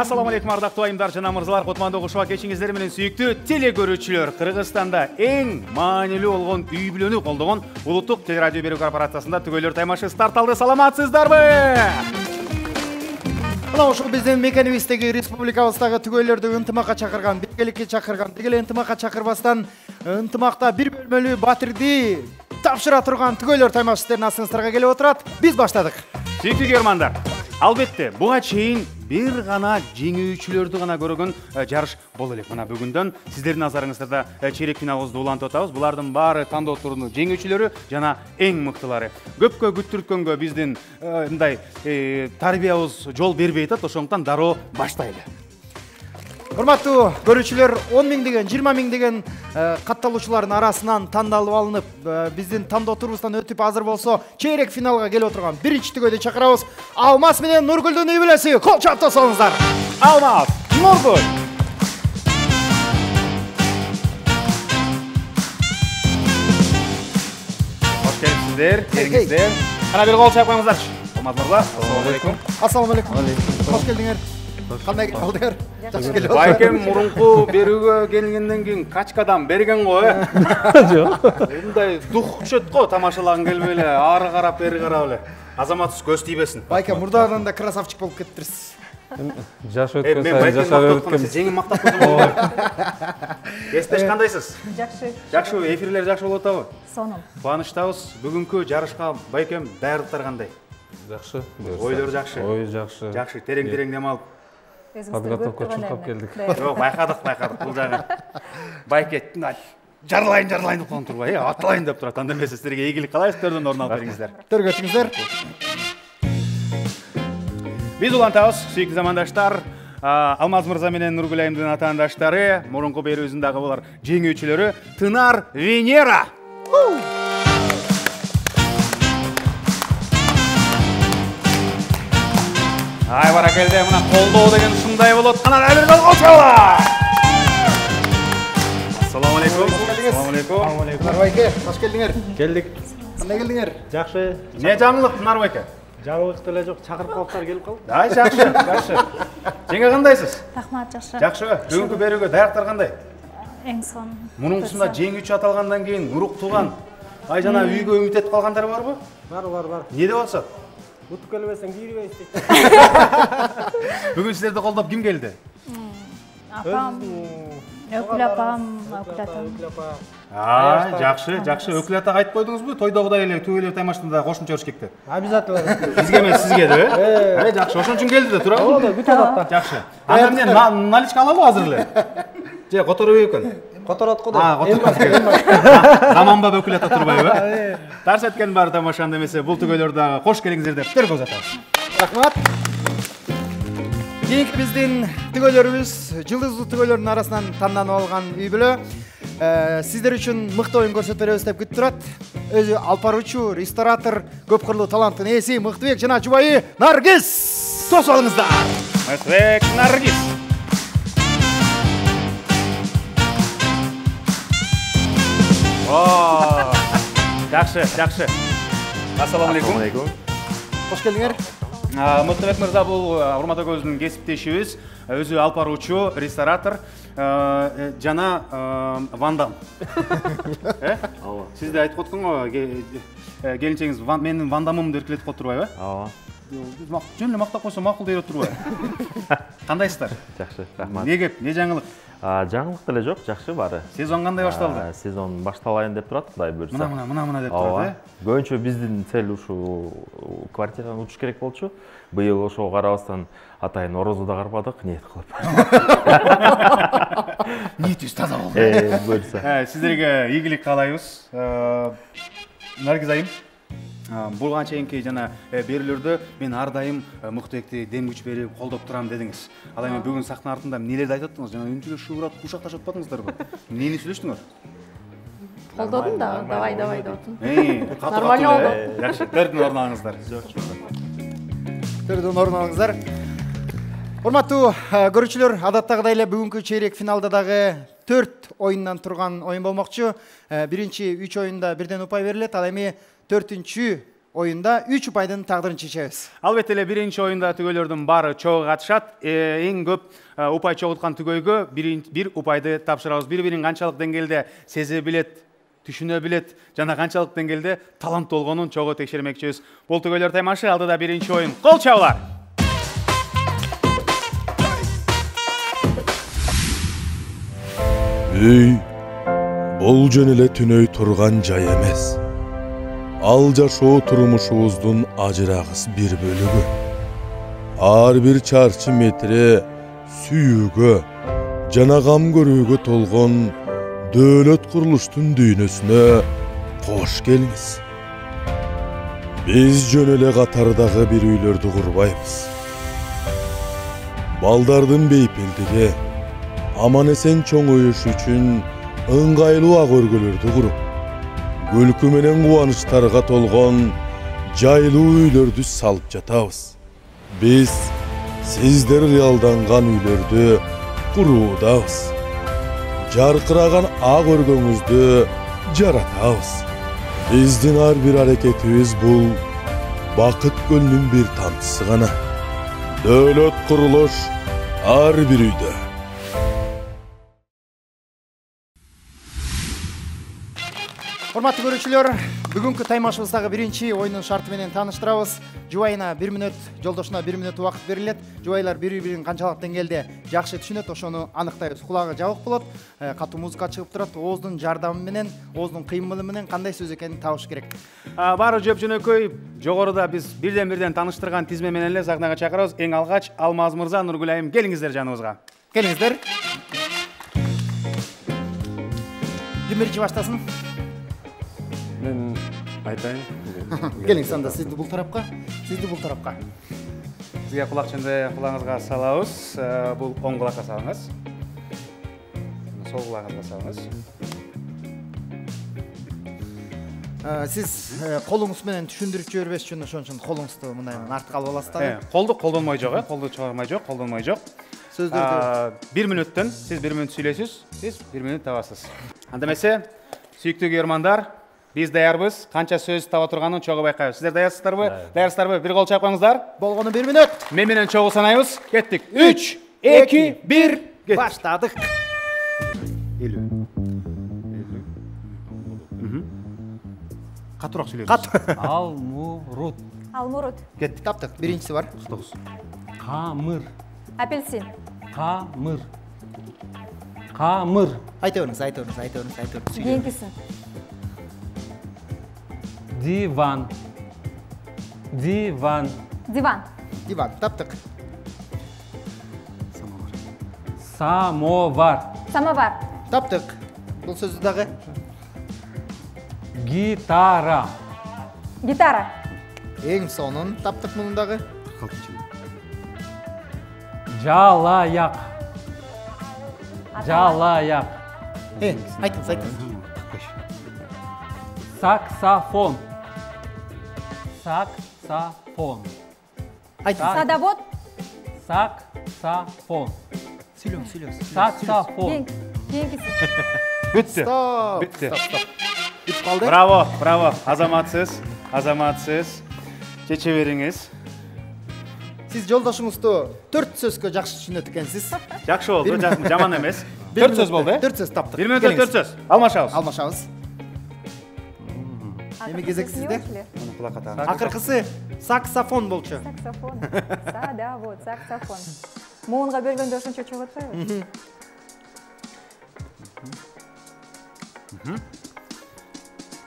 Assalamu алейкум ардактуу айымдар жана мырзалар, кутмандуу кушуа кечиңиздер менен сүйүктүү телекөрүүчүлөр. Кыргызстанда эң маанилүү болгон үй бүлөнү колдогон улуттук телерадио берүү корпорациясында түгөйлөр таймашы старт алды. Саламатсыздарбы? Мына ошол биздин мекенибиздеги республикабыздагы түгөйлөрдү ынтымакка чакырган, биргеликке чакырган, тигил ынтымакка чакырбастан ынтымакта бир бөлмөлүү батирди тапшыра турган түгөйлөр таймашы сиздердин астыңыздарга келип отурат. Биз баштадык. Сүйүктүү көрөрмандар, албетте буга чейин бир гана жеңүүчүлөрдү гана көргөн жарыш боло элек. Мына бүгүндөн сиздердин назарыңыздарда чейрек финалыбызды улантып атабыз. Булардын баары тандоо турунун жеңүүчүлөрү жана эң мыктылары. Көпкө күттүрткөнгө биздин мындай тарбиябыз жол бербей атат, ошондуктан дароо баштайлы. Урматтуу көрүүчүлөр, 10 миң деген, 20 миң деген катталуучулардын арасынан тандалып алынып, биздин тандоо турубуздан өтүп азыр болсо чейрек финалга келип отурган биринчи түгөйдү чакырабыз. Алмаз менен Нургүлдүн үй бүлөсү. Кол чаптасаңыздар. Алмаз, Нургүл. Хош келипсиздер, келиңиздер. Кана бир кол чап коюңуздарчы. Алмаз мырза, ассалому алейкум. Ассаламу алейкум. Хош келдиңер. Кандай алдыңар? Жакшы келип атасыз. Байкем мурунку берүүгө келгенден кийин качкадан берген го, Жок. Мындай дух түшөт го, тамашалагың келбей эле, ары карап, бери карап эле. Азаматсыз көз тийбесин. Байкем мурдагыдан да красавчик болуп кеттирсиз. Жаш өткөн сайын жашап өткөн. Жеңип мактап койдум. Эстеш кандайсыз? Жакшы. Жакшы, эфирлер жакшы болуп атабы? Сонун. Кубанычтабыз. Бүгүнкү жарышка Байкем даярдыктар кандай? Жакшы. Ойлор жакшы. Ой жакшы. Жакшы, терең дем алып. Подготовка чуркап келдик. Жок, байкадык. Бул жагы. Байке жарлайын деп калып турбай, атылайын деп турат. Анда эмес сиздерге ийгилик каалайбыз, төрдөн орун алып бериңиздер. Төргө өтүңүздөр. Биз улантабыз, сүйүктүү замандаштар. Алмаз мырза менен Нургүл айымдын атаандаштары, мурунку берүүбүздөгү булар жеңүүчүлөрү Тынар, Венера. Ай баракелде, мына колдоо деген ушундай болот. Кана бир кол чала. Ассаламу алейкум. Ассаламу алейкум. Нарбайке, хош келдиңер. Келдик. Кандай келдиңер? Жакшы. Не жаңылык Нарбайке? Жаңылык деле жок, чакырып калыптар келип калды. Ай жакшы. Жеңе кандайсыз? Рахмат, жакшы. Жакшы. Бүгүнкү берүүгө даярдыктар кандай? Эң сонун. Мурункусунда жеңүүчү аталгандан кийин урук тууган, ай жана үйгө үмүт этип калгандар барбы? Бар. Не деп атышат? Утуп келбесең кийбейсиз дейт. Бүгүн сиздерди колдоп ким келди? Апам, Өкүл апам, Өкүл атам. Жакшы. Өкүл атага айтып койдуңузбу? Тойдогудай эле түгөйлөр таймашында кошумча өрүшкекти. Обязательно. Бизге эмес, сизге да? Жакшы, ошон үчүн келди да, туурабы? Ооба, күтүп атат. Жакшы. Анда эмне наличка алалы азыр эле? Же которобой экен? Которот го. Заманбап өкүл ата турбайбы? Тарс эткен баары тамаша, анда эмесе бул түгөйлөр дагы кош келиңиздер деп төргө узатабыз. Рахмат. Кийинки биздин түгөйлөрүбүз жылдыздуу түгөйлөрдүн арасынан тандалып алган үй бүлө. Сиздер үчүн мыкты оюн көрсөтүп беребиз деп күтүп турат. Өзү алып баруучу, ресторатор, көп кырлуу таланттын ээси Мыктыбек жана жубайы Наргиз. Тосуп алыңыздар. Мыктыбек, Наргиз. Жакшы. Ассаламу алейкум. Хош келдиңер. Мыктыбек мырза бул урматтуу көздүн кесиптешибиз, өзү алып баруучу, ресторатор жана Вандам. Ооба. Сиз да айтып коткон го, келинчегиңиз менин Вандамым деп эркелетип коюп турбайбы? Ооба. Биз жөн эле мактап койсо макул дейт турбайбы? Кандайсыздар? Жакшы, рахмат. Не кеп, не жаңылык? Жаңылык деле жок, жакшы баары. Сезон кандай башталды? Сезон башталайын деп турат, Кудай буйрса. Мына деп турат, Көбүнчө биздин цел ушу квартираны утуш керек болчу. Быйыл ошого карабастан атайын орозу да карпадык, ниет кылып. Ниетибиз таза болду. Буйрса. Сиздерге ийгилик каалайбыз. Наргиз айым, булга чейинки жана берүүлөрдө мен ар дайым Мыктыбекти дем күч берип колдоп турам дедиңиз. Ал эми бүгүн сахна артында эмнелерди айтып аттыңыз? Жана үнчүгө шыбырат, кушакташып атпадыңыздарбы? Эмнени сүйлөштүңөр? Колдодум да, давай деп атым. Нормально болду. Жакшы, төрдүн орун алыңыздар. Төрдөн орун алыңыздар. Урматтуу көрүүчүлөр, адаттагыдай эле бүгүнкү чейрек финалда дагы 4 оюндан турган оюн болмокчу. Биринчи 3 оюнда бирден упай берилет, ал эми 4-чү оюнда 3 упайдын тагдырын чечебиз. Албетте эле биринчи оюнда түгөйлөрдүн баары чогуу катышат. Эң көп упай чогулткан түгөйгө бир упайды тапшырабыз. Бири-бирин канчалык деңгээлде сезе билет, түшүнө билет жана канчалык деңгээлде таланттуу болгонун чогуу текшермекчибиз. Бул түгөйлөр таймашы, алдыда биринчи оюн. Кол чабуулар. Үй, бул жөн эле түнөй турган жай эмес. Ал жашоо турмушубуздун ажырагыс бир бөлүгү. Ар бир чарчы метре сүйүүгө жана гам көрүүгө толгон дөөлөт курулуштун дүйнөсүнө кош келиңиз. Биз жөн эле катардагы бир үйлөрдү курбайбыз. Балдардын бейпелдиги, аман эсен чоңоюш үчүн ыңгайлуу ак өргөлөрдү куруп, күлкү менен кубанычтарга толгон жайлуу үйлөрдү салып жатабыз. Биз сиздер кыялданган үйлөрдү куруудабыз. Жаркыраган ак өргөңүздү жаратабыз. Биздин ар бир аракетибиз бул бакыт көлүнүн бир тамчысы гана. Дөөлөт курулуш ар бир үйдө. Урматтуу көрүүчүлөр, бүгүнкү таймашыбыздагы биринчи оюндун шарты менен тааныштырабыз. Жубайына 1 мүнөт, жолдошуна 1 мүнөт убакыт берилет. Жубайлар бири-бирин канчалык деңгээлде жакшы түшүнөт, ошону аныктайбыз. Кулагы жабык болот, катуу музыка чыгып турат. Ооздун жардамы менен, ооздун кыймылы менен кандай сөз экенин табыш керек. Баары жөп-жөнөкөй. Жогоруда биз бирден-бирден тааныштырган тизме менен эле сахнага чакырабыз. Эң алгач Алмаз мырза, Нургүл айым, келиңиздер жаныбызга. Келиңиздер. Ким биринчи баштасын? Мен айтайын. Келиңиз анда сизди бул тарапка, сизди бул тарапка. Сизге кулакчынды кулаңызга салабыз. Бул оң кулакка салыңыз. Сол кулагыңызга салыңыз. Сиз колуңуз менен түшүндүрүп жибербеш үчүн ошон үчүн колуңузду мындай артка алып аласыз да. Колду колдонмой жок, колду чыгармай жок, колдонмой жок. Сөздөрдү 1 мүнөттөн сиз 1 мүнөт сүйлөйсүз, сиз 1 мүнөт табасыз. Анда эмесе, сүйүктүү көрөрмандар, биз даярбыз. Канча сөз таба турганын чогуу байкайбыз. Сиздер даярсыздарбы? Даярсыздарбы? Бир кол чайып коюңуздар. болгону 1 мүнөт. Мен менен чогуу санайбыз. Кеттик. 3, 2, 1. Баштадык. 50. Катуураак сүйлөйбүз. Алмурут. Алмурут. Кеттик. Таптык. Биринчиси бар. Камыр. Апельсин. Камыр. Камыр. Айта бериңиз. Кийинкиси. Диван. Диван. Диван. Диван. Таптык. Самовар. Самовар. Таптык. Бул сөздү дагы. Гитара. Гитара. Эң сонун. Таптык мунун дагы. Жалаяк. Жалаяк. Айтыңыз. Саксофон. Саксофон. Айтыңыз. Садовод. Саксофон. Сүйлөңүз. Саксофон. Кийинкиси. Бүтті. Стоп. Бүтті. Бүтүп калды. Браво. Азаматсыз. Чече бериңиз. Сиз жолдошуңузду 4 сөзгө жакшы түшүнөт экенсиз. Жакшы болду, жаман эмес. 4 сөз болду, 4 сөз таптык. 1 мүнөттө 4 сөз. Алмашабыз. Эми кезек сизде. Муну кулакка тагыңыз. Акыркысы саксофон болчу. Саксофон. Садовод, саксофон. Муунга бергөндө ошончо чыгып атпайбы?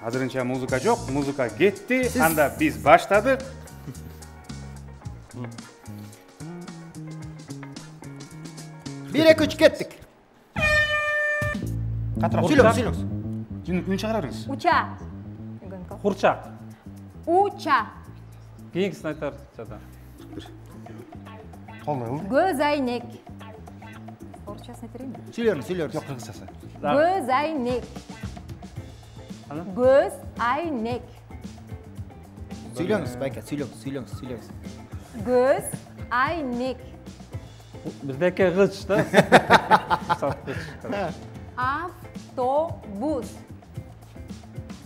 Азырынча музыка жок, музыка кетти. Анда биз баштадык. Бир эки үч кеттик. Сүйлөңүз. Үн чыгара бериңиз. Уча. Курчак. Уча. Кийинкисин айтар жада. Көзайнек. Орысчасын айта берейинби? Сүйлөңүз. Жок, кыргызчасы. Көзайнек. Көзайнек. Сүйлөңүз, байка, сүйлөңүз. Көзайнек. Биздеки кыч да. Автобус.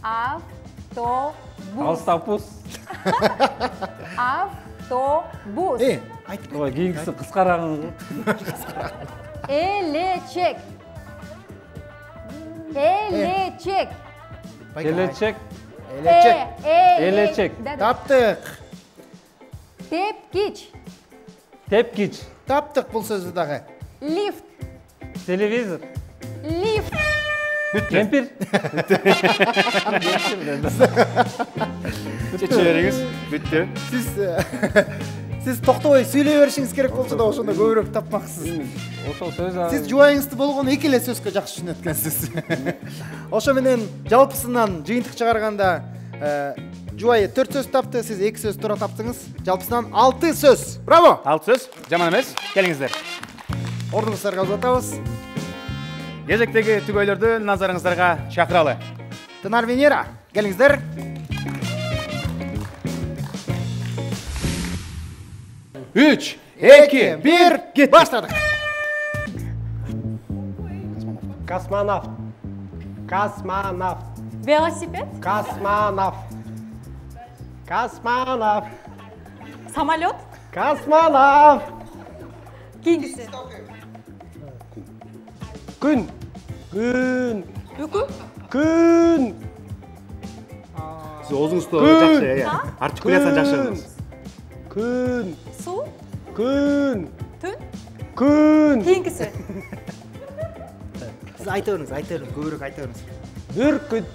Автобус. Алстапус. Автобус. Айт. ой кийинкisi кыскараңыз. Элечек. Элечек. Келечек. Элечек. Элечек. Таптык. Тепкич. Тепкич. Таптык бул сөздү дагы. Лифт. Телевизор. Лифт. Кемпир. Чече бериңиз. Бүттү. Сиз токтобой сүйлөй беришиңиз керек болчу да ошондо көбүрөөк тапмаксыз. Ошол сөз Сиз жубайыңызды болгону эки эле сөзгө жакшы түшүнөт экенсиз. Ошо менен жалпысынан жыйынтык чыгарганда жубайы 4 сөз тапты, сиз 2 сөз туура таптыңыз. Жалпысынан 6 сөз. Браво! 6 сөз. Жаман эмес. Келиңиздер. Ордуңуздарга uzatабыз. Кезектеги түгөйлөрдү назарыңыздарга чакыралы. Тынар Венера, келиңиздер. Үч, эки, бир, кет. Баштадык. Космонавт. Космонавт. Велосипед. Космонавт. Космонавт. Самолет. Космонавт. Кийингиси. Күн. Күн. Үкү. Күн. Сиз оозуңузду жакшы, артикуляцияны жакшы кылыңыз. Күн. Суу. Күн. Түн. Күн. Кийингиси. Сиз айта бериңиз, көбүрөөк айта бериңиз. Бүркүт.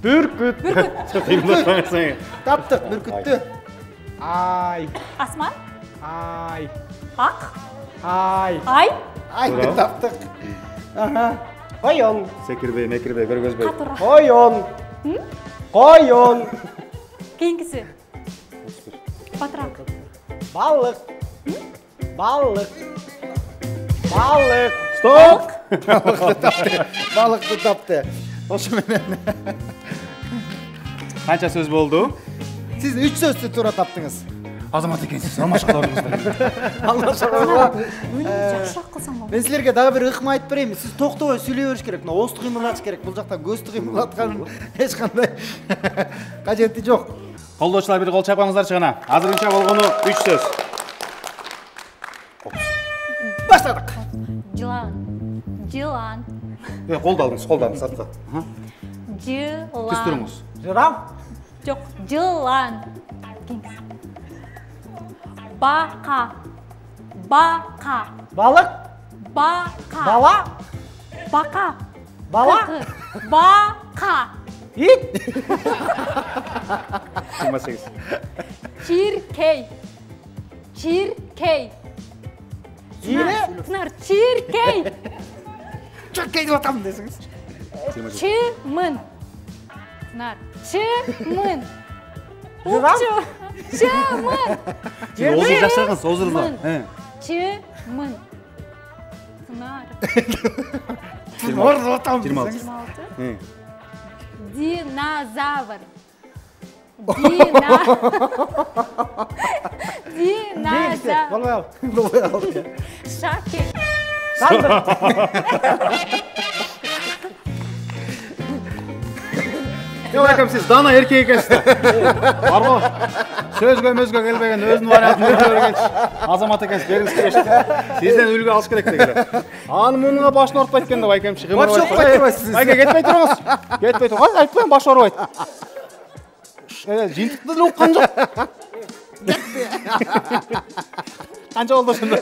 Бүркүт. Таптык, бүркүттү. Ай. Асман. Ай. Ак. Ай. Ай. Айды таптык. Коён. Секирбей, мекирбей, көргөзбөй. Катура. Коён. Коён. Кийингиси. Батрак. Балык. Балык. Балык. Стоп! Балыкты тапты. Ошо менен Канча сөз болду? сиз 3 сөздү туура таптыңыз. Азамат экенсиз, алмашкаларыңыздар. Жакшыраак кылсаң болот. Мен силерге дагы бир ыкма айтып берейинби? Сиз токтобой сүйлөй бериш керек. Мына оозду кыймылдатыш керек. Бул жакта көздү кыймылдатканын эч кандай кажети жок. Колдоочулар бир кол чапаңыздарчы гана. Азырынча болгону 3 сөз. Баштадык. Жылан. Жылан. Колду алыңыз артка. Жылан. Түз туруңуз. Жырам. Жок, жылан. Кийингиси. Бака. Бака. Балык. Бака. Бала. Бака. Бала. Бака. Ит. 28. Чиркей. Чиркей. Жире. Тынар, чиркей. Чөккей деп атам десеңиз. Чымын. Тынар, чымын. Жырам. Чымын. Оозуңузду жакшыраңыз, оозуңузду. Чымын. Тынар. Орду атам 26. десеңиз. 26. Динозавр. Динозавр. Болбой ал. Шакек. Мен айкам, сиз дана эркек экенсиз. Барго. Сөзгө мөзгө келбеген, өзүнүн вариантын өзү көргөнчү. Азамат экенсиз, бериңиз келишти. Сизден үлгү алыш керек дегиле. Аны мунуга башын ортпойт экен деп айкам чыгып. Баш ортпой турбайсыз. Айка, кетпей туруңуз. Кетпей туруңуз. Айтпайм, баш орбойт. Жыйынтыкты деле уккан жок. Канча болду ошондо?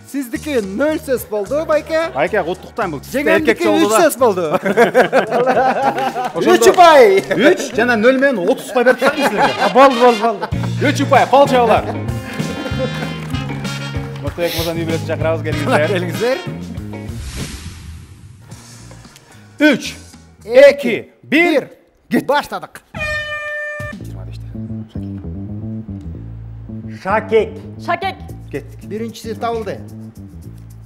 Сиздики 0 сөз болду, Байке. Айка, куттуктайм, бул Жеңемдики 3 сөз болду. Ошондо 3 ұпай. 3 жана 0 менен 30 ұпай берип жатырмын силерге. Болду. 3 ұпай, кол чабуулар. Мыктыбек мырзанын үй бүлөсүн чакырабыз, келиңиздер. Келиңиздер. 3, 2, 1. Кет. Баштадык. 25-те. Шакек. Шакек. Кеттик. Биринчиси табылды.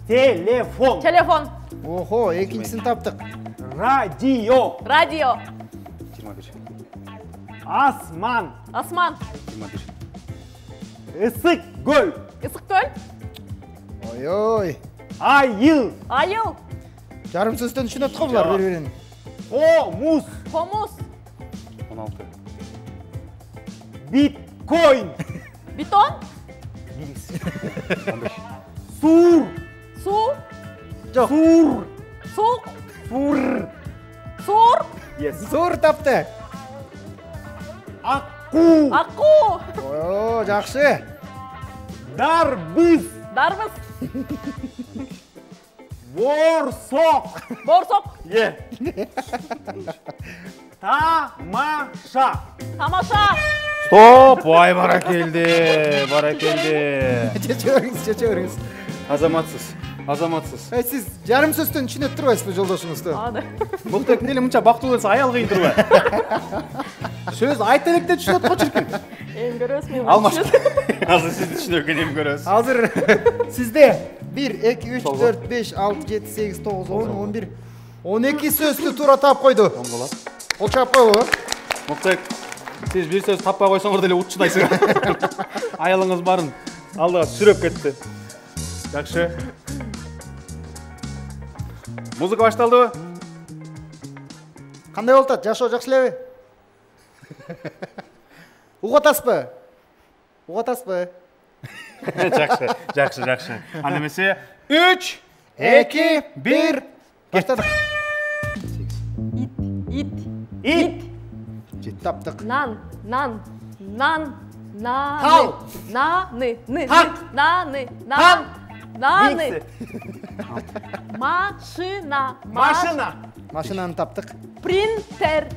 Телефон. Телефон. Охо, экинчисин таптык. Радио. Радио. 21. Асман. Асман. 21. Ысык көл. Ысык көл. Ой-ой. Айыл. Айыл. Жарым сөздөн түшүнөт го булар бири-бирин. Комуз. Комуз. 16. Биткоин. Бетон. Сур. Су. Жоқ. Сур. Суық. Сур. Сур. Yes. Зор тапты. Аққу. Аққу. О, жақсы. Дарбыз. Дарбыз. Борсоқ. Борсоқ. Е. Тамаша. Тамаша. Стоп, ой, баракелде, баракелде. Чече беріңіз. Азаматсыз. Сіз жарым сөзден түсініп тұрбайсыз ба жолдашыңызды? Ады. Мылтек деле мынча бактылуу болсо аял кыйын турбайбы? Сөз айта электе түшүнөт го чиркин. Эң көрөсүз мен. Алмаш. Азыр сизди түшүнөт экен эми көрөбүз. Азыр сізде 1, 2, 3, 4, 5, 6, 7, 8, 9, 10, 11, 12 сөзді тура тап қойды. Қол чап қойды. Мылтек, сиз бир сөз таппай койсоңуз деле утчудайсыз. Аялыңыз барын алдыга сүрөп кетти. Жакшы. Музыка башталдыбы? Қандай болтат? Жашоо жакшы элеби? Угатасызбы? Угатасызбы? Жакшы. Анда эмесе 3, 2, 1, баштадык. Ит. Таптык. Нан. Тал. Наны. Так. Наны. Тан. Наны. Машина. Машина. Машинаны таптык. Принтер.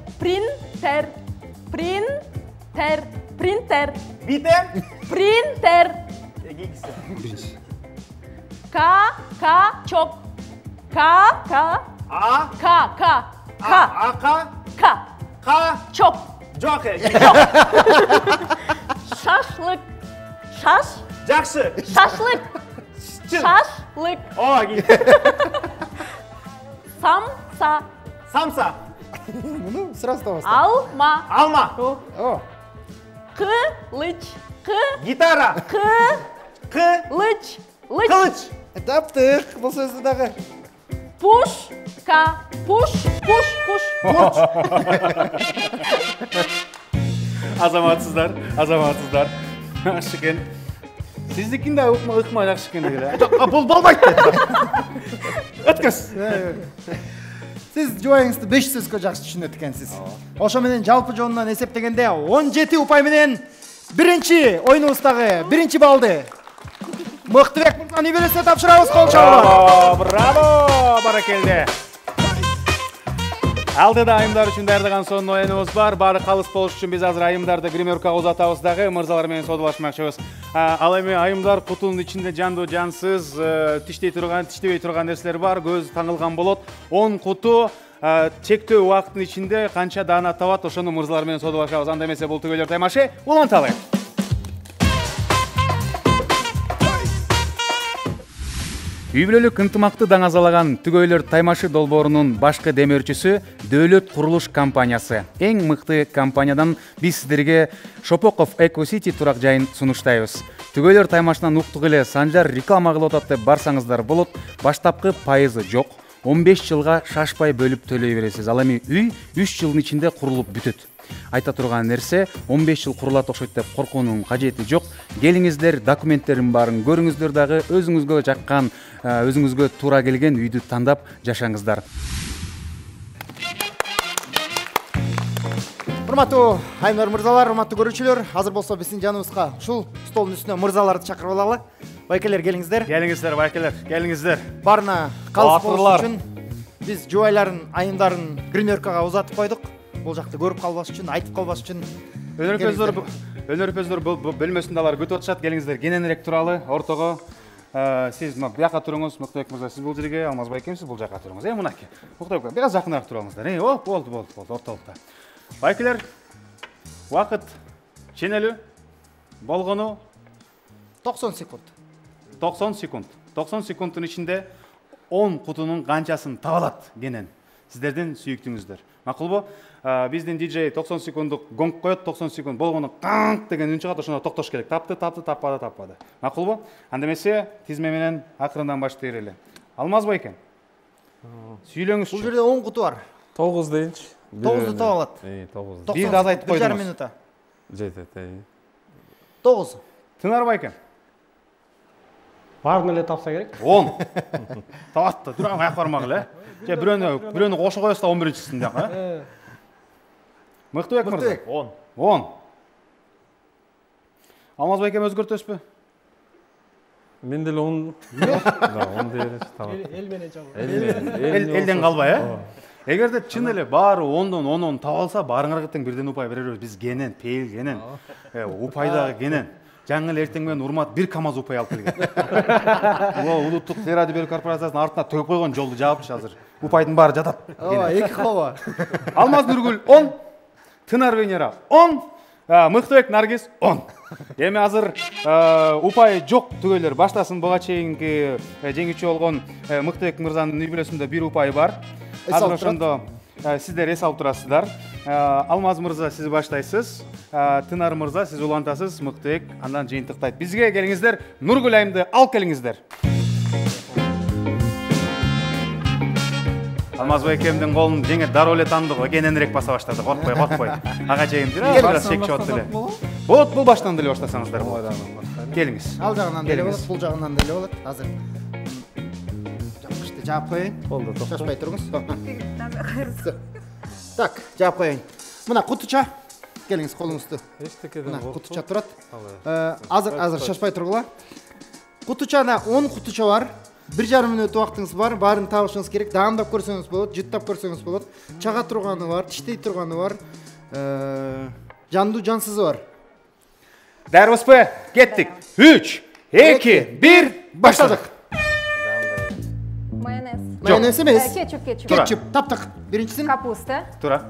Битен. Принтер. Качок. А. Ака. Ка. Чок. Жоке. Шашлык. Жақсы. Шашлык. Шашлык. О, Самса. Мұны сразу табасыз. Алма. О, Кылыч. Гитара. Кылыч. Кылыч. таптык. Бұл сөзді дағы. Пушка. Пуш. Азаматсыздар. Жакшы экен. Сиздикин да ыкма жакшы экен эле. Бул болбойт. Өткөз. Сіз жубайыңызды 5 сөзгө жакшы түшүнөт экенсиз. Ошо менен жалпы жонунан эсептегенде 17 упай менен биринчи оюнубуздагы биринчи балды Мыктыбек мырзанын үй бүлөсүнө тапшырабыз. Кол чабуулар. Браво, баракелде. Алдыда айымдар үчүн даярдаган сонун оюнубуз бар. Баары калыс болуш үчүн биз азыр айымдарды гримеркага узатабыз дагы мырзалар менен содулашмакчыбыз. Ал эми айымдар кутунун ичинде жандуу жансыз, тиштей турган, тиштебей турган нерселер бар, көз таңылган болот. 10 куту чектөө убакыттын ичинде канча даана табат, ошону мырзалар менен содулашабыз. Анда эмесе бул түгөйлөр таймашы уланталы. Үй бүлөлүк ынтымакты даңазалаган түгөйлөр таймашы долбоорунун башкы демөөрчүсү Дөөлөт курулуш компаниясы. Эң мыкты компаниядан биз сиздерге Шопоков Эко Сити турак жайын сунуштайбыз. Түгөйлөр таймашынан уктук эле Санжар реклама кылып атат деп барсаңыздар болот. Баштапкы пайызы жок. 15 жылга шашпай бөлүп төлөй бересиз. Ал эми үй 3 жылдын ичинде курулуп бүтөт. Айта турган нерсе 15 жыл курулат окшойт деп коркуунун кажети жок. Келиңиздер, документтерин барын көрүңүздөр дагы өзүңүзгө жаккан, өзүңүзгө туура келген үйдү тандап жашаңыздар. Урматтуу айымдар мырзалар, урматтуу көрүүчүлөр, азыр болсо биздин жаныбызга ушул столдун үстүнө мырзаларды чакырып алалы. Байкелер келиңиздер. Келиңиздер, байкелер, келиңиздер. Барына калыс болуш үчүн биз жубайларын, айымдарын гримеркага узатып койдук. Бул жакты көрүп калбаш үчүн, айтып калбаш үчүн. Өнөрпөздөр бул бөлмөсүндө алар күтүп атышат. Келиңиздер, кененирээк туралы ортого. Сиз буяка туруңуз, Мыктыбек мырза, сиз бул жерге, Алмаз байкем сиз бул жака туруңуз. Мынакей. Мыктыбек, бир аз жакыныраак тура алыңыздар. Болду, ортолукта. Байкелер, убакыт ченелүү болгону 90 секунд. 90 секунд. 90 секундтун ичинде 10 кутунун канчасын табалат кенен сиздердин сүйүктүүңүздөр. Макулбу? Биздин диджей 90 секунддук гонг коет, 90 секунд болгону канк деген үн чыгат, ошондо токтош керек. Тапты, таппады. Макулбу? Анда эмесе тизме менен акырындан баштай берели. Алмаз байкем. Сүйлөңүзчү. Бул жерде 10 куту бар. 9 дейинчи. 9ду таба алат. 9. 90 секунд, 1,5 минута. жетет. 9. Тынар байке. Барын эле тапса керек. 10. Таатты. Туран аяк бармагы эле. Же бирөөнү кошо коесуз да 11-чисинде, а? Мыктыбек мырза. 10. 10. Алмаз байкем өзгөртөсүзбү? Мен деле 10. Да, 10 дереш тамам. Эл менен чабуу. Элден калбай, Эгерде чын эле баары 10дон 10 таап алса, баарыңарга тең бирден упай беребиз. Биз кенен, пейил кенен. Упайдагы кенен. Жаңы эле эртең менен Урмат 1 КАМАЗ упай алып келген. Бул улуттук радио берүү корпорациясынын артына төгүп койгон жолду жаапчы азыр. Упайдын баары жатат. Ооба, 2 кооба. Алмаз Нургүл 10, Тынар Венера 10, Мыктыбек Наргиз 10. Эми азыр упай жок түгөйлөр баштасын буга чейинки жеңүүчү болгон Мыктыбек мырзанын үй бүлөсүндө 1 упай бар. Азыр ошондо сиздер эс алып турасыздар. Алмаз мырза сиз баштайсыз, Тынар мырза сиз улантасыз, Мыктыбек андан жыйынтыктайт. Бизге келиңиздер, Нургүл айымды алып келиңиздер. Алмаз байкемдин колун жеңе дароо эле таандык, кененирээк баса баштады. Коркпой. Ага чейин бираз шек чыгат деле. Болот, бул баштан деле баштасаңыздар болот. Келиңиз. Ал жагынан деле болот, бул жагынан деле болот. Азыр жапышты жаап коеюн. Болду, токтоо. Шашпай туруңуз. Так, жаап коеюн. Мына кутуча. Келиңиз колуңузду. Эчтекеден Мына кутуча турат. Азыр шашпай тургула. Кутучада 10 кутуча бар. 1,5 мүнөт убактыңыз бар. Баарын табышыңыз керек. Даамдап көрсөңүз болот, жыттап көрсөңүз болот. Чага турганы бар, тиштей турганы бар. Жандуу жансызы бар. Дарбызбы? Кеттик. 3, 2, 1, баштадык. Майонез. Майонез эмес. Кетчуп. Кетчуп, таптык. Биринчисин. Капуста. Тура.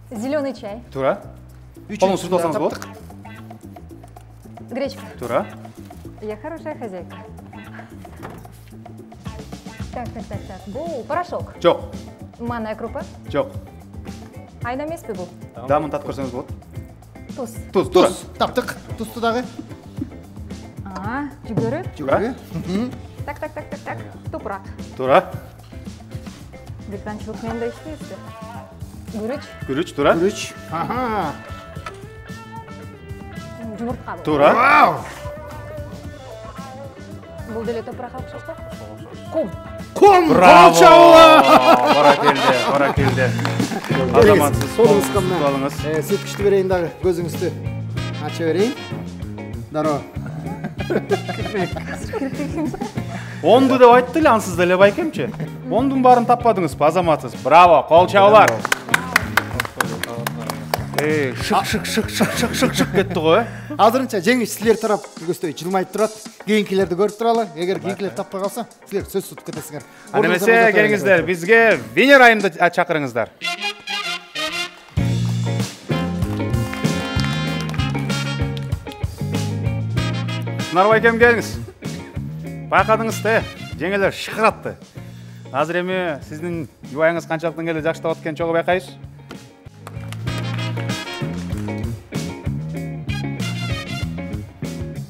Зеленый чай. Тура. Колуңузду суртсаңыз болот. Гречка. Тура. Я хорошая хозяйка. Так. Бул порошок. Жок. Манная крупа. Жок. Айна эмеспи бул? Даамын татып көрсөңүз болот. Туз. Туз, тура. Таптык. Тузду дагы. Жүгөрү. Тура. Так. Тупрак. Тура. Британчылык менде иштейсиз. Гүрүч. Күрүч, тура. Күрүч. Ага. Жумуртка бул. Тура. Бул деле топуракка окшош да? Кум. Кум. Браво! Бара келди. Азаматсыз Колуңузга мына. алыңыз. Сеткичти берейин дагы. Көзүңүздү ача берейин. Дароо. 10ду деп айтты эле ансыз деле байкемчи. 10дун баарын таппадыңызбы, азаматсыз. Браво, кол чабуулар. Шык кетти го, Азырынча жеңиш силер тарап көздөй жылмайып турат. Кийинкилерди көрүп туралы. Эгер кийинкилер таппай калса, силер сөз сутуп кетесиңер. Анда эмесе келиңиздер, бизге Венера айымды чакырыңыздар. Тынар байкем келиңиз. Байкадыңыз да, жеңелер шыкыратты. Азыр эми сиздин юбайыңыз канчалыктан келе жакшы табат экен чогуу байкайбыз.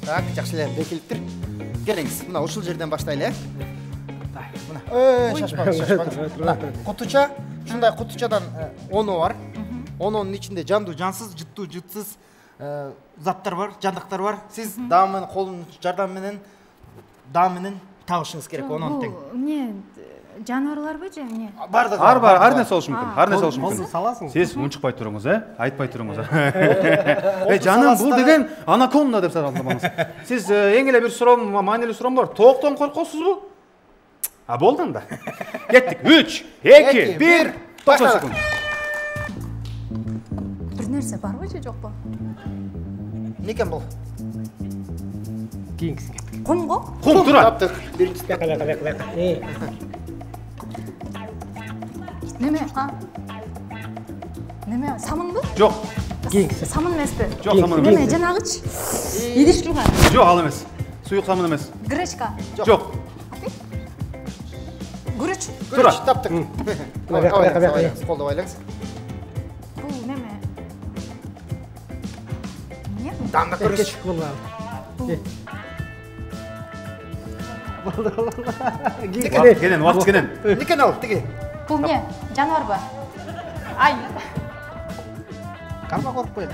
Так, жакшы эле бекилиптир. Келиңиз. Мына ушул жерден баштайлы, Мына. Шашпаңыз. Мына кутуча, ушундай кутучадан 10 бар. 10-нун ичинде жандуу, жансыз, жыттуу, жытсыз заттар бар, жандыктар бар. Сиз даам менен колун жардам менен табышыңыз керек 10 тең. Эмне жаныбарларбы же эмне? Бардыгы. Ар нерсе болушу мүмкүн. Ар нерсе болушу мүмкүн. Саласың. Сиз унчукпай туруңуз, айтпай туруңуз. Жаным, бул деген анаконда деп саламыз. Сиз эң эле бир суроом, маанилүү суроом бар. Тооктон коркосузбу? Болду анда. Кеттик. 3, 2, 1, 90 секунд. Бир нерсе барбы же жокпу? Эмне экен бул? Кийинкиси. Кумго? Кум тура. Таптык. Биринчиси. Неме? Неме? Самынбы? Жок. Самын эмеспи? Жок, самын эмес. Неме? Жанагычы? Идиш турган? Жок, ал эмес. Суюк самын эмес. Гречка? Жок. Гүрүч? Тура. Таптык. Колду байлаңыз. Бул неме? Эмне? Даамдап көрүңүз. Вакыт кенен. Эмне экен ал? Тиги. Бул эмне? Жаныбарбы? Ай. Карма коркпойт.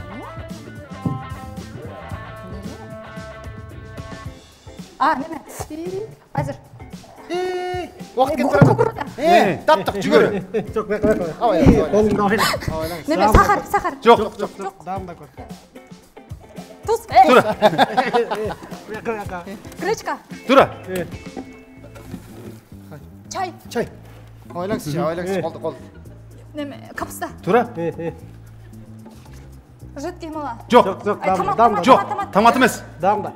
Неме? Азыр. Уақыт кетіп барады. Таптық, жүгір. Неме? Сахар. Жоқ. Дамда көр. Туз. Тура. Гречка. Тура. Чай. Чай. Ойлаңыз, қолды. Неме? Капуста. Тура. Жидкий мала. Жоқ. Жоқ. Томат емес. Дамда.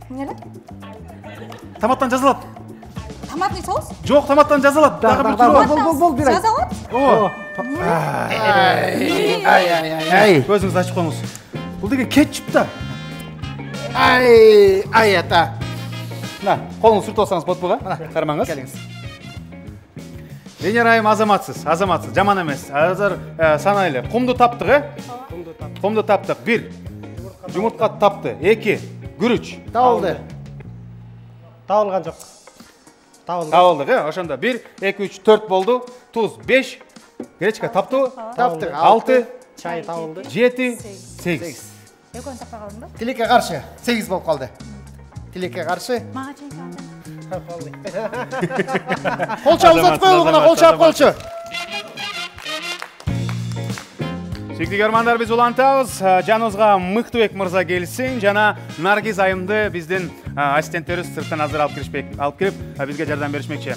Неле? Томаттан жазылады. Томатный соус? Жоқ, томаттан жазылады. Дағы бір түрі. Бол, бер. Жазалат? О. Ай. Көзіңізді ашып қойыңыз. Бұл деген кетчуп та. Ай, ата. Мына, қолыңыз сүртіп алсаңыз болады бұға. Қармаңыз. Келіңіз. Венера айым азаматсыз, жаман емес. Азыр санайлы. Құмды таптық, Құмды таптық. 1. Жұмыртқа тапты. 2. Күріч. Табылды. Табылған жоқ. Табылдық, ошонда 1, 2, 3, 4 болды. Туз 5. Гречка тапты. Таптық. 6. Чай табылды. 7. 8. Екеуін таппай қалдың ба? Тилекке қаршы. 8 болып қалды. Тилекке қаршы. Маға чай қалды. Қолча ұзат қой, оғына қолча. Сүйікті көрмандар, біз улантабыз. Жаныңызға Мықтыбек мырза келсін. Жана Наргиз айымды біздің ассистенттері сырттан азыр алып кіріп, бізге жардам берішмекші.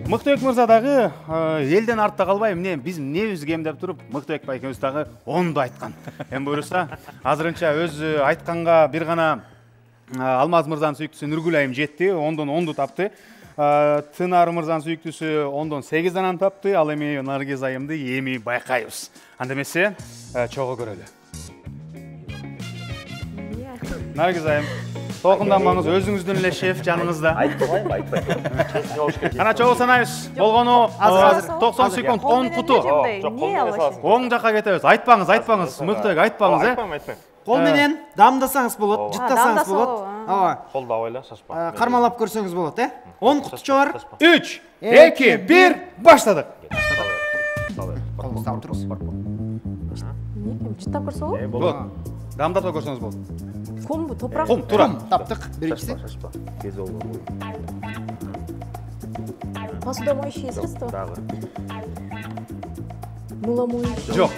Мықтыбек мырза дағы елден артта қалбай, біз не өзгем деп тұрып, Мықтыбек байкеміз дағы 10-ды айтқан. Бұйырса, азырынша өз айтқанға бір ғана Алмаз мырзаның сүйіктісі Нұргүл айым жетті, 10-дан 10-ды тапты. Тынар мырзаның сүйіктісі 10-дан 8-дан тапты, ал еме Наргиз айымды еми байқайыз. Андемесе, чоғы көрелі. Наргиз айым, толқынданмаңыз, өзіңіздің ле шеф жаныңызда. Қана чоғы санайыз, болғаны 90 секунд, 10 құты. Оң жаққа кетеміз, айтпаңыз, Мықтыбек айтпаңыз. Қолменен дамдасаңыз болады, жыттасаңыз болады. Қолда ойла, шашпа. Қармалап көрсеңіз болады, 10 құты чоғар. 3, 2, 1, баштадық. Қолыңызды тұрыз. Чыттап көрсі ол? Болады. Дамдатып көрсеңіз болды. Құм бұ, топырақ? Құм, тура. Таптық, біріншісі. Шашпа. Кез олды. Посудомоющие средства? Дағы. Мыломоющие? Жоқ.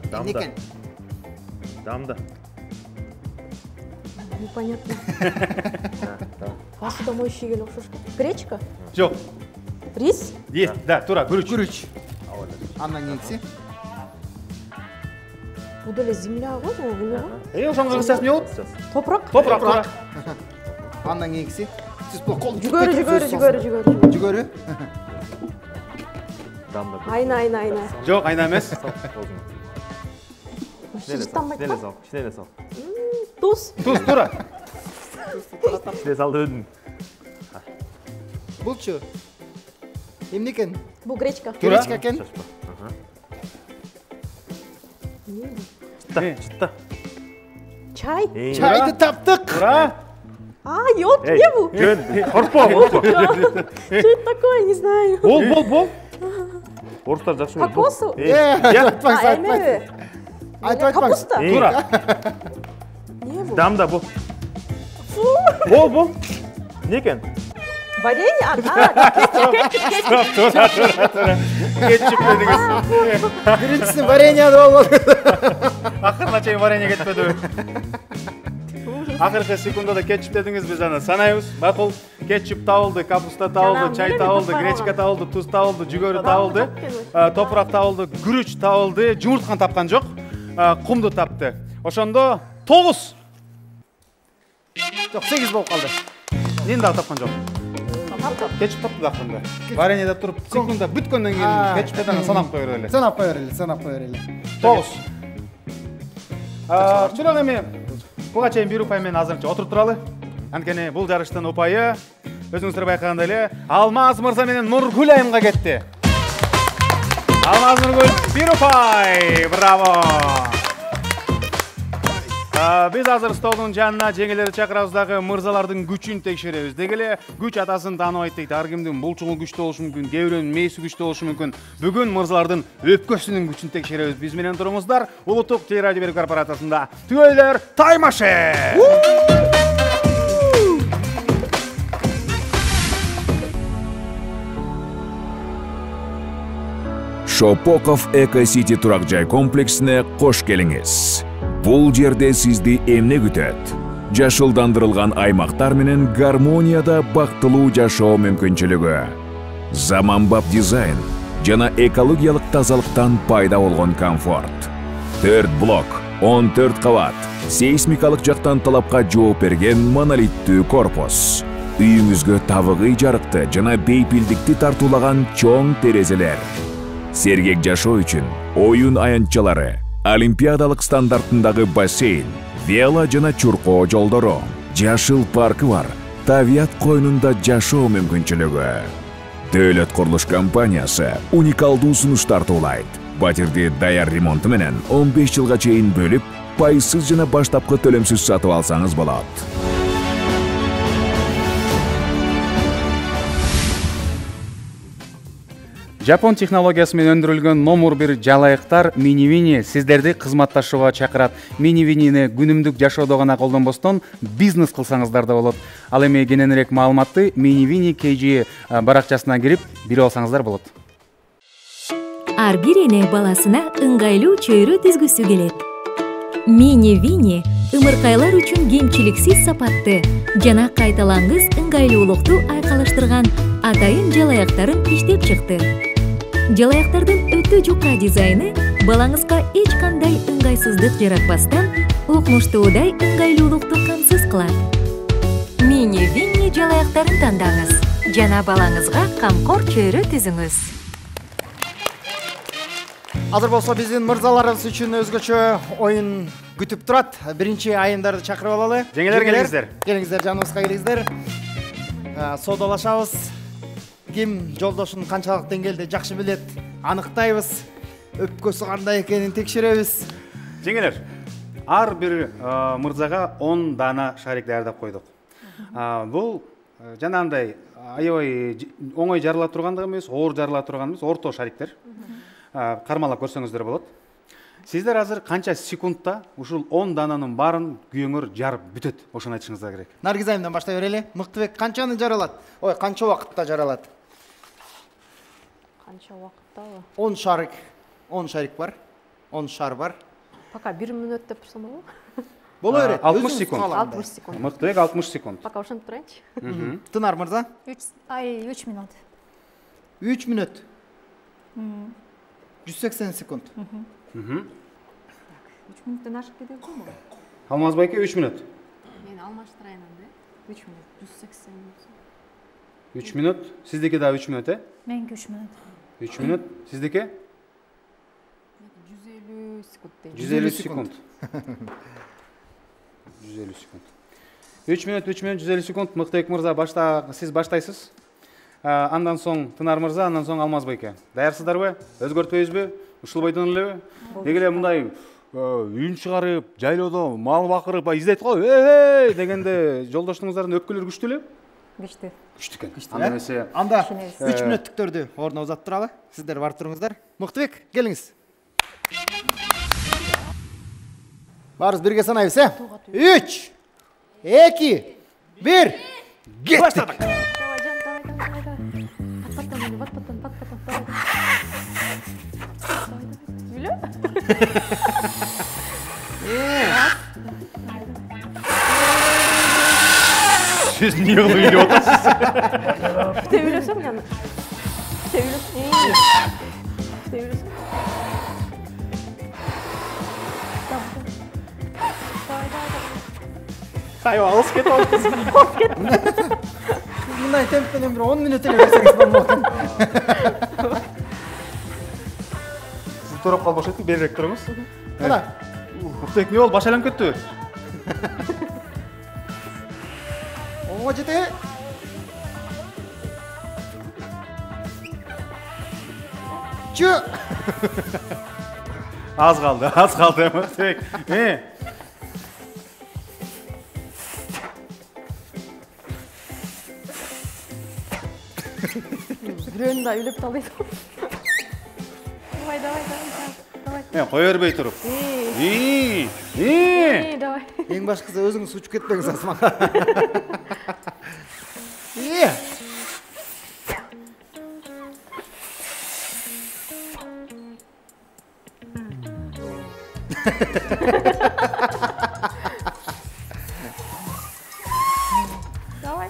Дамда. Дамда. Непонятно. Посудомоющие келіп ұқсаш. Гречка? Жоқ. Рис? Есть, да, тура, күріч. Аннан кейкісі. Бұл дөлі земля ғой, ол не ғой? Ошонға қысас не болды? Топырақ? Топырақ, тура. Аннан кейкісі. Сіз бұл қол Жүгөрі. Дамда. Айна. Жоқ, айна емес. Жыттанбайды Кішнеле ма? сал, кішнеле сал. Туз? Туз, тура. Кішнеле салды өдің. Бұл чо? Емнекен? Бұл гречка. Тура. Гречка кен? Чытта. Чай? Чайды таптық. Тура. Ёп, не бұл? Қорпо. Что это такое, не знаю. Бол. Орыстар жақсы көреді. Кокосу? Айтпайсыз. Капуста? Тура. Не бұл? Дамда бұл. Бол. Не екен? Варенье? Кетчуп. Тура. Кетчуп дедіңіз. Біріншісі варенье болды. Ақырына чейін варенье кетпеді. Ақырғы секундада кетчуп дедіңіз, біз ана санайыз. Мақұл, кетчуп табылды, капуста табылды, чай табылды, гречка табылды, туз табылды, жүгөрі табылды, топырақ табылды, күріч табылды, жұмыртқан тапқан жоқ, құмды тапты. Ошондо 9. Жоқ, 8 болып қалды. Нені дағы тапқан жоқ? Кетчуп тапты да ақырында. Вареньеде тұрып, секунда бүткөнден кейін кетчуп дедіңіз санап қойыр әлі. Санап қойыр әлі. 9. Чүрек эми буга чейин бир упаймен азырынча отуруп туралы. Анткени бул жарыштын упайы өзүңүздөр байкагандай эле Алмаз мырза менен Нургүл айымга кетти. Алмаз Нургүл бир упай. Браво. Biz азыр столдун жанына жеңелерди чакырабыз дагы мырзалардын күчүн текшеребиз. Деги эле күч атасын тааныбайт дейт. Ар кимдин булчугу күчтүү болушу мүмкүн, кээ бирөөнүн мээси күчтүү болушу мүмкүн. Бүгүн мырзалардын өпкөсүнүн күчүн текшеребиз. Биз менен туруңуздар. Улуттук телерадио берүү корпорациясында түгөйлөр таймашы. Шопоков Эко-Сити турак жай комплексине кош келиңиз. Бул жерде сизди эмне күтөт? Жашылдандырылган аймактар менен гармонияда бактылуу жашоо мүмкүнчүлүгү. Заманбап дизайн жана экологиялык тазалыктан пайда болгон комфорт. 4 блок, 14 кабат, сейсмикалык жактан талапка жооп берген монолиттүү корпус. Үйүңүзгө табыгый жарыкты жана бейпилдикти тартуулаган чоң терезелер. Сергек жашоо үчүн оюн аянтчалары, олимпиадалык стандартындагы бассейн, вело жана чуркоо жолдору, жашыл паркы бар, табият койнунда жашоо мүмкүнчүлүгү. Дөөлөт курулуш компаниясы уникалдуу сунуштар туулайт. Батирди даяр ремонту менен 15 жылга чейин бөлүп, пайсыз жана баштапкы төлөмсүз сатып алсаңыз болот. Жапон технологиясы менен өндүрүлгөн номер 1 жалайыктар Mini-Vini сиздерди кызматташууга чакырат. Mini-Vinini күнүмдүк жашоодо гана колдонбостон бизнес кылсаңыздар да болот. Ал эми кененирээк маалыматты Mini-Vini KG баракчасына кирип бирип алсаңыздар болот. Ар бир эне баласына ыңгайлуу чөйрө түзгүсү келет. Mini-Vini ымыркайлар үчүн кемчиликсиз сапатты жана кайталангыс ыңгайлуулукту айкалыштырган атайын жалаяктарын иштеп чыкты. Жалаяктардын өтө жука дизайны балаңызга эч кандай ыңгайсыздык жаратпастан укмуштуудай ыңгайлуулукту камсыз кылат. Mini-Vini жалаяктарын тандаңыз жана балаңызга камкор чөйрө түзүңүз. Азыр болсо биздин мырзаларыбыз үчүн өзгөчө оюн күтүп турат. Биринчи айымдарды чакырып алалы. Жеңелер келиңиздер. Келиңиздер, жаныбызга келиңиздер. Соодалашабыз. Ким жолдошун канчалык деңгээлде жакшы билет, аныктайбыз. Өпкөсү кандай экенин текшеребиз. Жеңелер, ар бир мырзага 10 дана шарик даярдап койдук. Бул жанагындай аябай оңой жарыла тургандыгы эмес, оор жарыла турган эмес, орто шариктер. Кармалап көрсөңүздөр болот. Сиздер азыр канча секундта ушул 10 дананын баарын күйөңөр жарып бүтөт? Ошону айтышыңыздар керек. Наргиз айымдан баштай берели. Мыктыбек канчаны жаралат? Ой, канча убакытта жаралат? Канча убакыттабы? 10 шарик. 10 шарик бар. 10 шар бар. Пока 1 минут деп турсам болобу? Боло берет. 60 секунд. 60 секунд. Мыктыбек 60 секунд. Пока ошентип турайынчы. Тынар мырза? 3 минут. 3 минут. 180 секунд. 3 минуттан ашып кетет го. Алмаз байке 3 минут. Мен алмаштырайын анда. 3 минут, 180 минут. 3 минут. Сиздики да 3 минут, Меники 3 минут. 3 минут. Сиздики? 150 секунд дейт. 150 секунд. 150 секунд. 3 минут, 150 секунд. Мыктыбек мырза, сиз баштайсыз. Андан соң Тынар мырза, андан соң Алмаз байке. Даярсыздарбы? Өзгөртпөйбүзбү? Ушулбайдын элеби? Деги эле мындай үн чыгарып, жайлоодо мал бакырып, издейт го. Эй, дегенде жолдошуңуздардын өпкөлөрү күчтүү эле? Күчтүү. Күчтүү экен. Анда эмесе. Анда 3 мүнөттүктөрдү ордуна узатып туралы. Сиздер барып туруңуздар. Мыктыбек, келиңиз. Барыз бирге санайбыз, 3, 2, 1. Баштадык. Siz niye öyle otasınız? Seviyorsun yani. Seviyorsun. Seviyorsun. Hayvan alыс кетіп алыпсыз. Мындай темппенен 10 минут эле берсеңиз болмок. Сиз турап калбаш этип берирээк туруңуз. Мына. Мыктыбек эмне болду? Баш айланып кетти. Оңго жете. Чу. Аз қалды Мыктыбек. Біреуін да үйлеп талайды. Давай. Қой өрбей тұрып. Давай. Ең башқысы өзіңіз ұшып кетпеңіз Асман. Давай.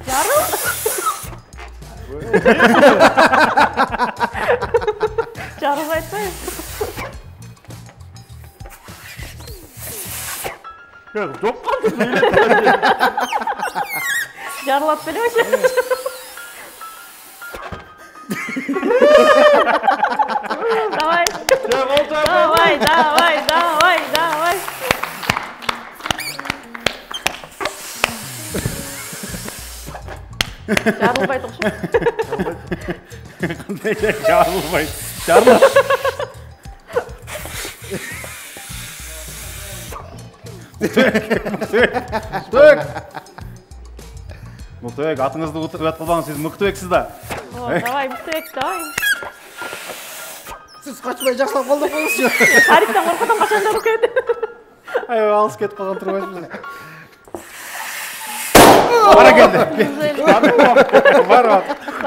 Жарыл. Жарыл айтпай. Жоқ қалды. Жарылат белемеші. Давай. Жарылбай тұқшы. Қандай жарылбай. Жарыл. Мұқтыбек, атыңызды ұят қылбаңыз, сіз Мұқтыбексіз да. Давай, Мұқтыбек, давай. Сіз қашпай жақсылап қолдап қойыңызшы. Тарихтан қорқыдан қашан жарық еді. Алыс кетіп қалған тұрмайсыз. Бара келді. Бар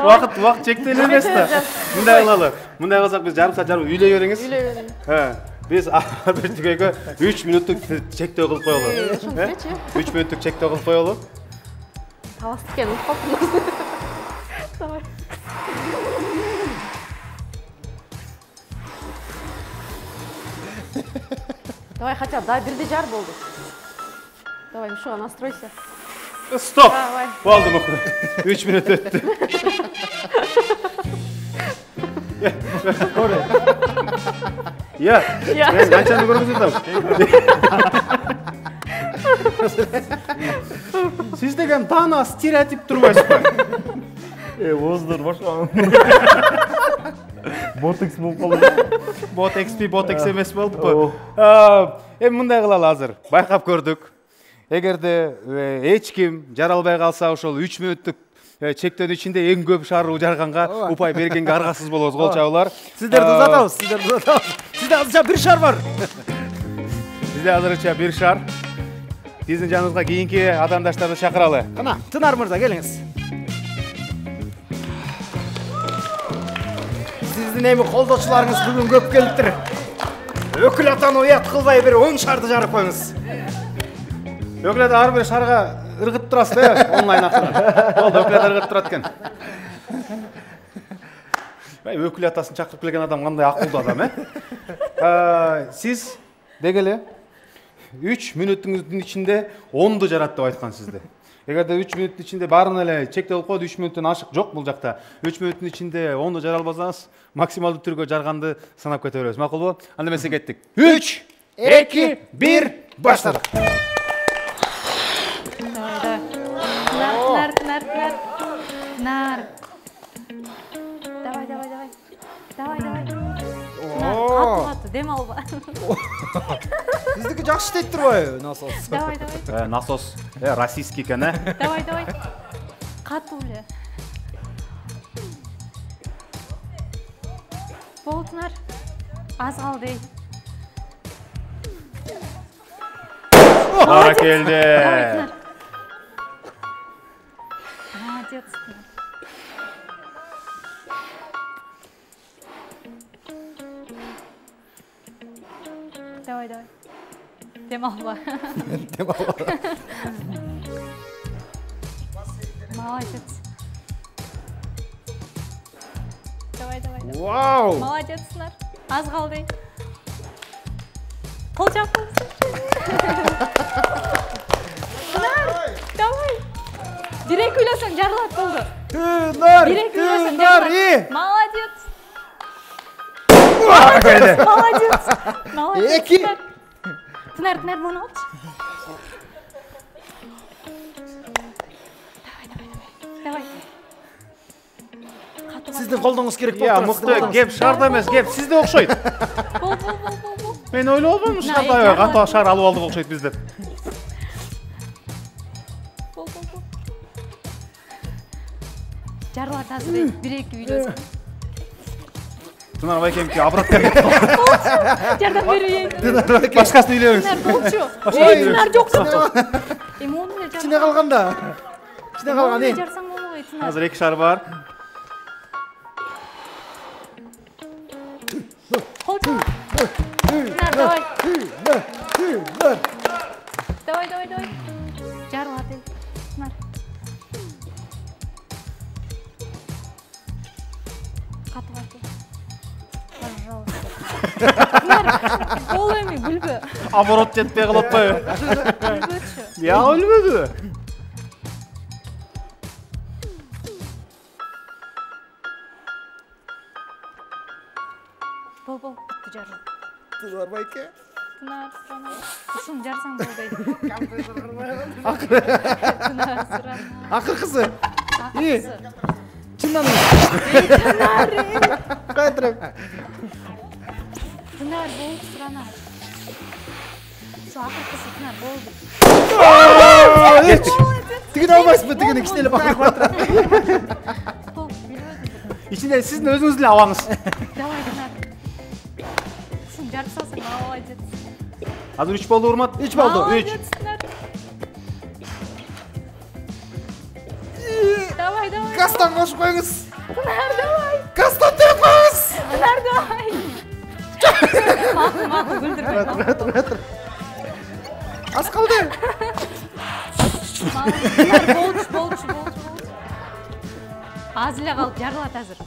уақыт шектеулі емес та. Мұндай қылсақ біз жарым сағат жарым үйлей беріңіз. Biz Arbetüge'ye 3 minutluk çekte olup koyalım. 3 minutluk çekte olup koyalım. Tavastık yani, kapımız. Давай. Давай хотя бы, да, бірде жар болды. Давай, Мишуа, настройся. Stop! Давай. Oldu mu? 3 minut öttü. Ya, ben kaçanı görmüştüm. Siz de gel daha stereotip durmayız mı? Озdur başa. Botox mu kaldı? Botox емес болды bu. Мындай кылалы азыр. Байкап көрдүк. Эгерде эч ким жаралбай калса ошол 3 мүнөттүк чектөөнүн ичинде эң көп шаруу жарганга упай бергенге аргасыз болобуз. Кол чабуулар. Сиздерди узатабыз. Сизде азырынча бир шар бар. Бизде азырынча бир шар. Биздин жаныбызга кийинки адамдаштарды чакыралы. Кана, Тынар мырза, келиңиз. Сиздин эми колдоочуларыңыз бүгүн көп келиптир. Өкүл атаны уят кылбай бир 10 шарды жарып коюңуз. Өкүл ата ар бир шарга ыргыт турасыз да, онлайн акырын. Болду, өкүл ата ыргыт турат экен. Өкүл атасын чакырып келген адам кандай акылдуу адам, Сиз дегеле 3 мүнөттүңүздүн ичинде 10ду жарат деп айткан сизде. Эгерде 3 мүнөттүн ичинде баарын эле чектелип коюп 3 мүнөттөн ашык жок бул жакта. 3 мүнөттүн ичинде 10ду жара албасаңыз, максималдуу түргө жарганды санап кете беребиз. Макулбу? Анда эмесе кеттик. 3, 2, 1, баштадык. Нар. Давай. Катты, дем алба. Биздики жакшы иштейт турбайбы, насос? Давай. Насос, российский экен, Давай. Катты эле. Болтунар. Аз калды. Бара келди. Молодец. Давай. Дем алба. Молодец. Давай. Вау! Молодец, Нар. Аз калды. Кол чапты. Давай. Дирек үйлесең жарылат болду. Тынар! Молодец. Келди. Молодец. Эки. Тынар, bunu aç. Давай. Сиздин колдоңуз керек болуп Я, турат. мыкты, кеп шарда эмес, кеп сизде окшойт. Бол. Мен ойлобойм, шарда ката шар алып алдык окшойт биз деп. Бол. жарылат азыр 1-2 үйлөсүн. Тынар байкемки обратка кетти. Жардам берейин. Башкасын үйлөбүз. Тынар болчу. Тынар жок жок. Эми onu эле Кичине калганда. Кичине калган эң. жарсаң болбойт Тынар. Азыр 2 шар бар. Колчу. Тынар давай. Давай. Жарылат ел. Тынар. Катып. Ол эми бүлбө. Оборот жетпей калып атпайбы? Бүлбөчү. Я өлбөдү. Бол, бүттү жарыл. Тынар байке. Тынар, ушун жарсаң болбойт. Тынар, суран. Акыркысы. Акыркысы. Чындан. Тынар. Кайтырып. Тынар болду, сурана. Şu akırkısı Tынар болду. Тигине албайсызбы, тигине кичинеле бакырып атат. İçinde sizin özünüz эле абаңыз. Давай, Тынар. Ушун жарып салсаң, молодец. Азыр 3 болду урмат. 3 болду. 3. Молодец, Тынар. Давай. Гастан кошуп коюңуз. Тынар, давай. Гастан терип коюңуз. Тынар, давай. Макул, күлдүрбөй. Аз калды. Тынар, болчу. Аз эле калып жарылат азыр.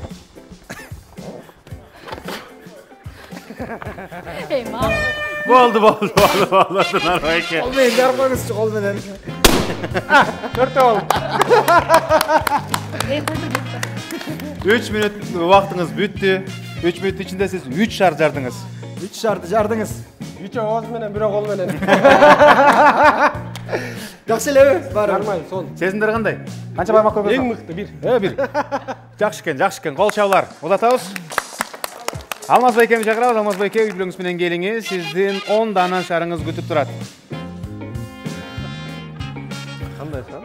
Эй, макул. Болду. Тынар байке. Кол менен жарып коюңузчу, кол менен. 4 болду. Эй, көндүр. 3 мүнөт убактыңыз бүттү. 3 мүнөт ичинде сиз 3 шар жардыңыз. 3 шарды жардыңыз. 3 ооз менен, 1 кол менен. Жакшы элеби? Нормально, сон. Сезимдер кандай? Канча бармак койгонсуң? Эң мыкты 1. 1. Жакшы экен. Кол чабуулар. Улатабыз. Алмаз байкени чакырабыз. Алмаз байке үй бүлөңүз менен келиңиз. Сиздин 10 дана шарыңыз күтүп турат. Кандай шар?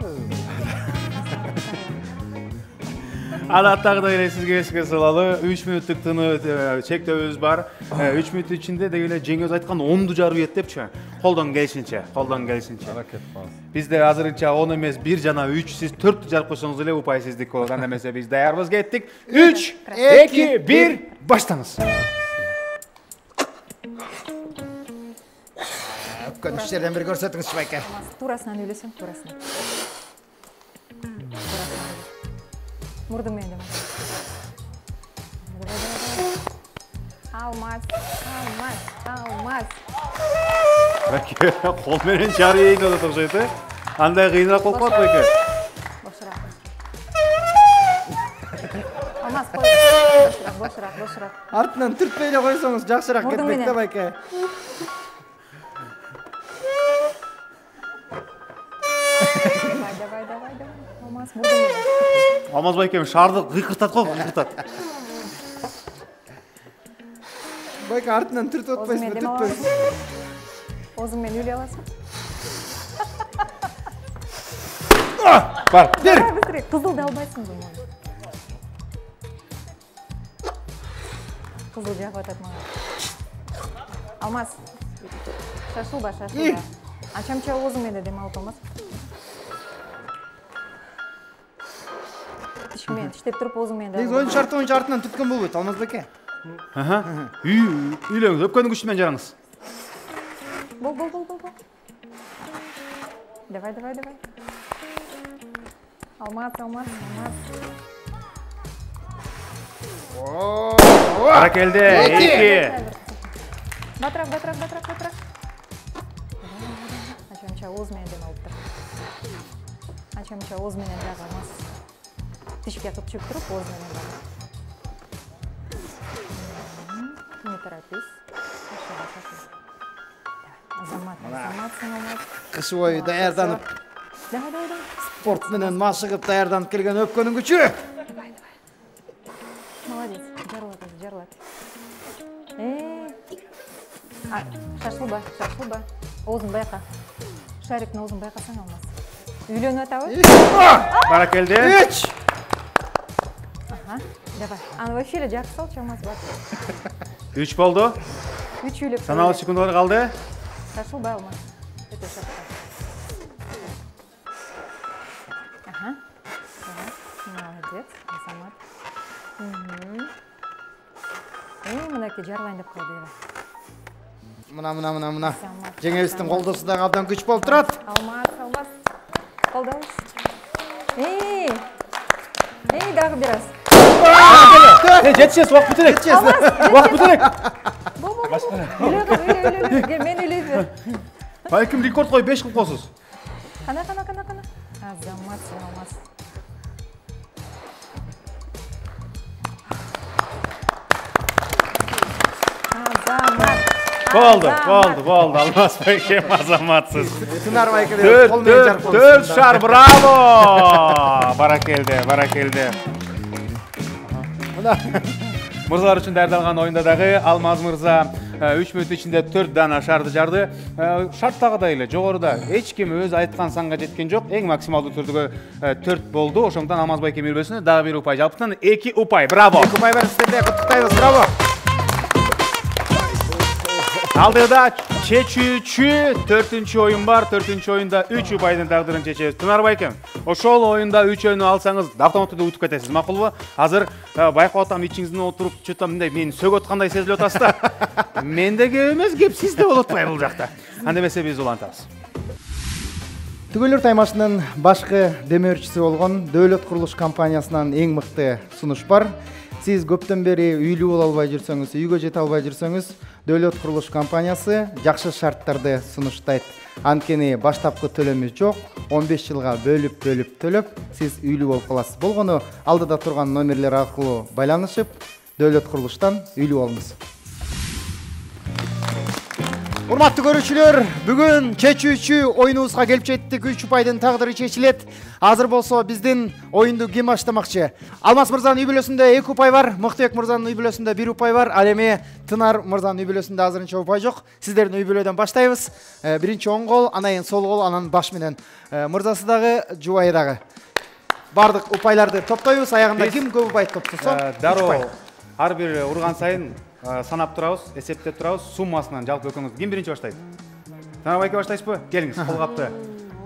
Адаттагыдай эле сизге эске салалы. 3 мүнөттүк тыны чектөөбүз бар. 3 мүнөт ичинде деги эле жеңөөбүз айткан 10ду жарып ийет депчи. Колдон келишинче. Аракет кылабыз. Бизде азырынча 10 эмес 1 жана 3, сиз 4 жарып койсоңуз эле упай сиздик болот. Анда эмесе биз даярбыз, кеттик. 3, 2, 1, баштаңыз. Өпкөн иштерден бир көрсөтүңүзчү байке. Турасынан үйлесең, турасынан. Мурдың менен дема. Алмаз. Байке, кол менен жарыйын деп окшойт, э? Андай кыйыныраак болуп калат байке. Бошыраак. Алмаз, кой. Бошыраак. Артынан түртпөй эле койсоңуз жакшыраак Мурдың кетпек да менен. байке. Давай. Алмаз, мурдың менен. Алмаз байкем шарды кыйкыртат го, кыйкыртат. Байке артынан түртүп атпайсызбы, түртпөйсүз. Озуң менен үйлөй аласың. Бар, бер. Быстрее, кызыл да албайсың бу. Кызыл жагып атат мага. Алмаз. Шашылба. Ачамча озуң менен дем алып алмаз. Тишмен, тиштеп туруп озуң менен. Негизи оюн шарты артынан түткөн болбойт, Алмаз байке. Үйлөңүз, өпкөнүн күчү менен жараңыз. Бол. Давай. Алмаз. Баракелде, 2. Батырақ. Ачамча оз менен дем алып тур. Ачамча оз менен жагы алмаз. Тишке кыпчып туруп оз менен жагы. Не торопись. Азамат. Кыш бою даярданып, Давай. спорт менен машыгып даярданып келген өпкөнүн күчү. Молодец. Жарылат. Шашылба. Озун байка. Шариктин озун байкасаң алмаз. Үйлөнүп атабы? Баракелде. 3. Ага, давай. Аны вообще эле жакып салчы, болмаса бар. 3 болду. 3 үйлөп. Саналуу секундалар калды. Шашылбай алмас. Өтө шапка. Ага. Молодец, Азамат. Мынакей жарлайын деп калды. Мына. Жеңебиздин колдосу дагы абдан күч болуп турат. Алмаз. Колдобуз. Дагы бир аз. Жетишесиз, убакыт бүтүрөк. Убакыт бүтүрөк. Мен үйлөйбү. Балким рекорд кой 5 кылып коесуз. Кана. Азамат, сен алмаз. Болду. Алмаз байкем азаматсыз. Тынар байке кол менен жарып коесуз. 4 шар, браво! Баракелде. Мырзалар үчүн даярдалган оюнда дагы Алмаз мырза 3 мүнөт ичинде 4 дана шарды жарды. Шарттагыдай эле жогоруда эч ким өз айткан санга жеткен жок. Эң максималдуу түрдөгө 4 болду. Ошондон Алмаз байке мирбесине дагы 1 упай. Жалпытан 2 упай. Браво! 2 упай берсиздер, куттуктайбыз. Браво! Алдыда чечүүчү 4-чү оюн бар. 4-чү оюнда 3 упайдын тагдырын чечебиз. Тынар байкем, ошол оюнда 3-өнү алсаңыз, автоматтуу утуп кетесиз, макулбу? Азыр байкап атам, ичиңизден отуруп, чөтөм мындай мени сөгөт кандай сезилип атасыз да. Менде кеп эмес, кеп сизде болуп атпайбы бул жакта. Анда эмесе биз улантабыз. Түгөлөр таймашынын башкы демөөрчүсү болгон Дөөлөт курулуш компаниясынан эң мыкты сунуш бар. Сиз көптөн бери үйлүү боло албай жүрсөңүз, үйгө жете албай жүрсөңүз, Дөөлөт курулуш компаниясы жакшы шарттарды сунуштайт. Анткени баштапкы төлөмү жок, 15 жылга бөлүп төлөп, сиз үйлүү болуп каласыз. Болгону алдыда турган номерлер аркылуу байланышып, Дөөлөт курулуштан үйлүү болуңуз. Урматтуу көрүүчүлөр, бүгүн чечүүчү оюнубузга келип жеттик. 3 упайдын тагдыры чечилет. Азыр болсо биздин оюнду ким баштамакчы? Алмаз мырзанын үй бүлөсүндө 2 упай бар, Мыктыбек мырзанын үй бүлөсүндө 1 упай бар. Ал эми Тынар мырзанын үй бүлөсүндө азырынча упай жок. Сиздердин үй бүлөдөн баштайбыз. Биринчи оң кол, анан кийин сол кол, анан баш менен мырзасы дагы, жубайы дагы. Бардык упайларды топтойбуз. Аягында ким көп упай топтосо? Дароо ар бир урган сайын санап турабыз, эсептеп турабыз, суммасынан жалпы экөөңүз ким биринчи баштайт? Тынар байке баштайсызбы? Келиңиз, колгапты.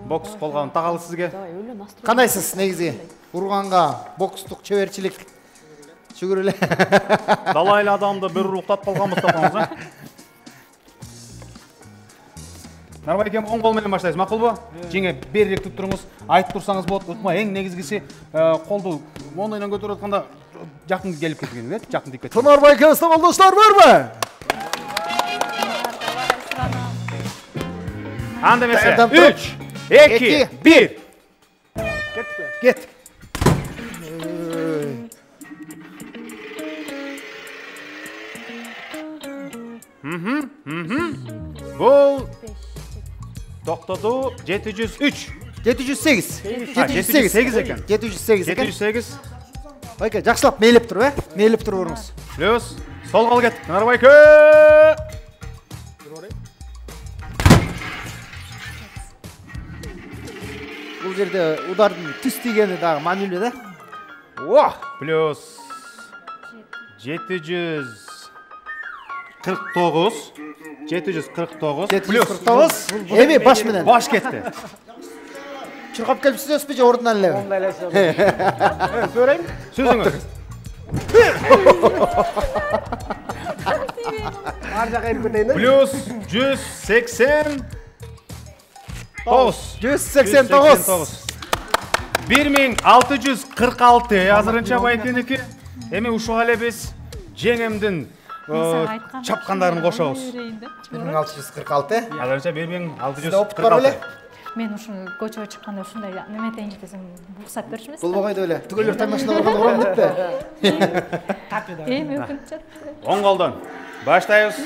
Бокс колгабын тагалы сизге. Кандайсыз негизи? Урганга бокстук чеберчилик. Шүгүр эле. Далайла адамды бир уруктап калганбыз тапаңыз, а? Тынар байке оң кол менен баштайсыз, макулбу? Жеңе берирээк туруп туруңуз, айтып турсаңыз болот. Утма, эң негизгиси колду мондойнан көтөрүп атканда жакын келип кеткен, жакын тип кеткен. Тынар байкебиздин колдоштор барбы? Анда эмесе 3, 2, 1. Кет. Бул токтоду 703. 708. 708 экен. 708 экен. 708. Байке, жакшылап мээлеп туруп, мээлеп туруп уруңуз. Плюс сол кол кет. Тынар байке. Бул жерде удардын түз тийгени дагы маанилүү да. Плюс 749. 749. Плюс 749. Эми баш менен. Баш кетти. Чуркап келип сүзөсүзбү же ордунан элеби? Сөйлөйм. Сөзүңүз. Ар жака эркетейин. Плюс 189. 189. 1646 азырынча байкеники. Эми ушуга эле биз жеңемдин чапкандарын кошобуз. 1646. Азырынча 1646. Опыт бар беле? Мен ушуну көчөгө чыкканда ушундай неме этейин десем уруксат беришмесиз? Болбогойду эле. Түгөлөр таймашына барганда урам деппи? Эми өкүнүп жатты. Оң колдон баштайбыз.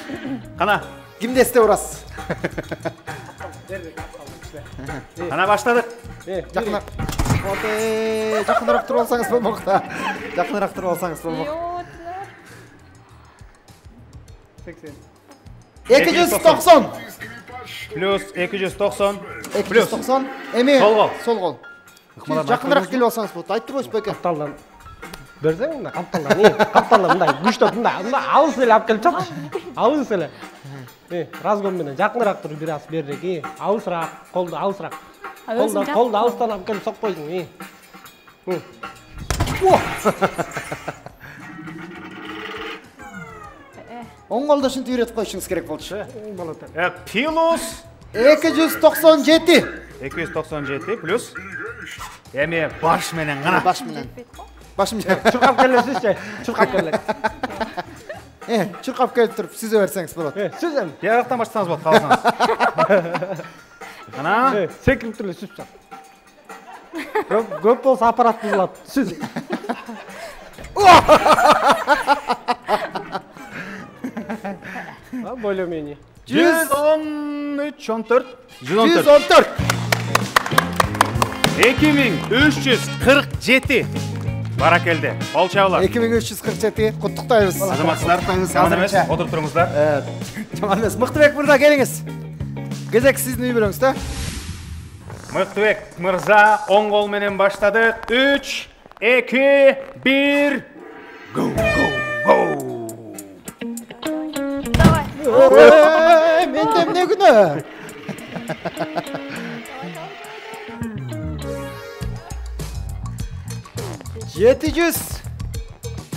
Кана. Кимди эстеп урасыз? Кана баштадык. Жакыныраак. Жакыныраак туруп алсаңыз болмок да. Жакыныраак туруп алсаңыз болмок. 290. Плюс 290. 290. Эми сол кол. Сол кол. Жакыныраак келип алсаңыз болот. Айтып турбайсызбы эке? Талдан. Берсең мында капталда мындай күчтөп мындай алыс эле алып келип чапчы. Алыс эле. Разгон менен жакыныраак туруп бир аз берирек. Алысыраак, колду алысыраак. Колду алыстан алып келип сокпойсуң. Оң колдо ушинтип үйрөтүп коюшуңуз керек болчу. Плюс 297. 297 плюс. Эми баш менен гана. Баш менен. Башым Чуркап келесизчи? Чуркап келет. Чуркап келип туруп сүзө берсеңиз болот. Сүзөм. Ярактан баштасаңыз болот, калсаңыз. Ана, секирип туруп сүзүп чап. Көп болсо аппарат бузулат. Сүз. Более-менее. 113, 114. 2347. Баракелде. Кол чабуулар. 2347. Куттуктайбыз. Азаматсыздар, жаман эмес, отуруп туруңуздар. Жаман эмес. Мыктыбек мырза келиңиз. Кезек сиздин үй бүлөңүз да. Мыктыбек мырза оң кол менен баштадык. 3, 2, 1. Go, go, go. Менде эмне күнөө? 773.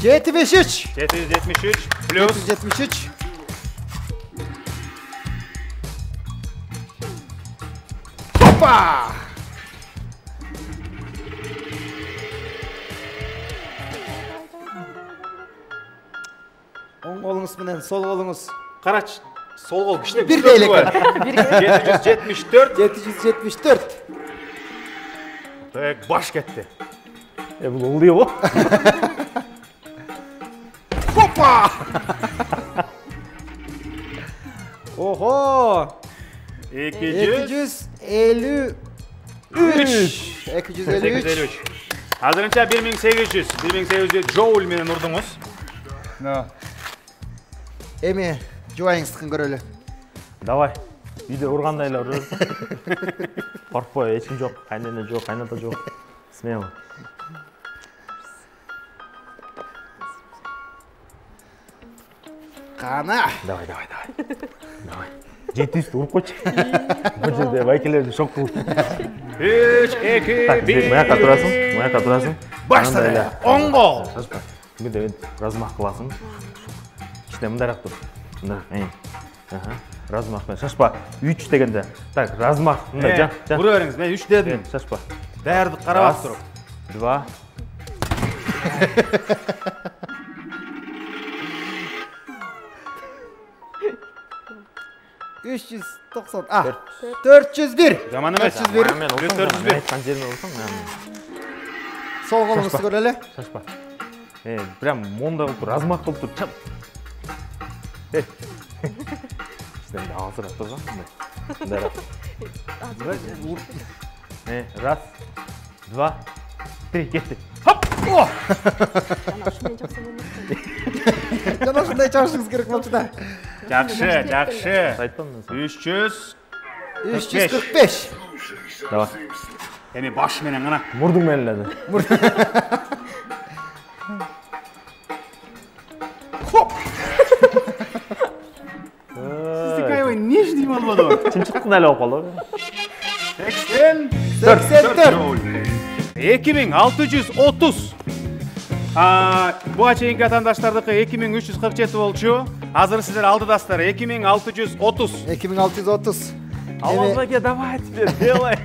773 плюс 773. Hoppa! Оң колуңуз менен сол колуңуз. Карач, сол кол кичине Бир дейлик. 774. 774. Так, баш кетти. Бул ылдый го. Hoppa! Ого! 253. 253. Азырынча 1800 жоуль менен урдуңуз. Эми жубайыңыздыкын көрөлү. Давай. Үйдө ургандай эле ур. Коркпой, эч ким жок, кайнене жок, кайната жок. Смело. Кана. Давай. 700 уруп койчу. Бул жерде байкелерди шок кылып. 3, 2, 1. Маяка турасың. Баштады. Оң кол. Бүдө размах кыласың. Кичине мындайраак тур. Мындай. Размах менен шашпа. 3 дегенде. Так, размах. Мындай жан. Бура бериңиз. Мен 3 дедим. Шашпа. Даярдык карабап туруп. 2. 390. 401. Жаман эмес. 401. Сол колуңузду көрөлү. Шашпа. Прям монда кылып размах кылып тур. Чап. Сен да азыр турган мындай. Раз, 2, 3, кетти. Хоп! О! Жана ушундай чабышыңыз керек болчу да. Жакшы. Айтпам мен. 345. Давай. Эми баш менен гана. Мурдуң менен эле. Хоп! Сиздики эмне иштей болбоду? Чымчыктын эле околу. 84. 2630. Буга чейинки атандаштардыкы 2347 болчу. Азыр сиздер алдыдасыздар 2630. 2630. Алмазбеке, давай теперь делай.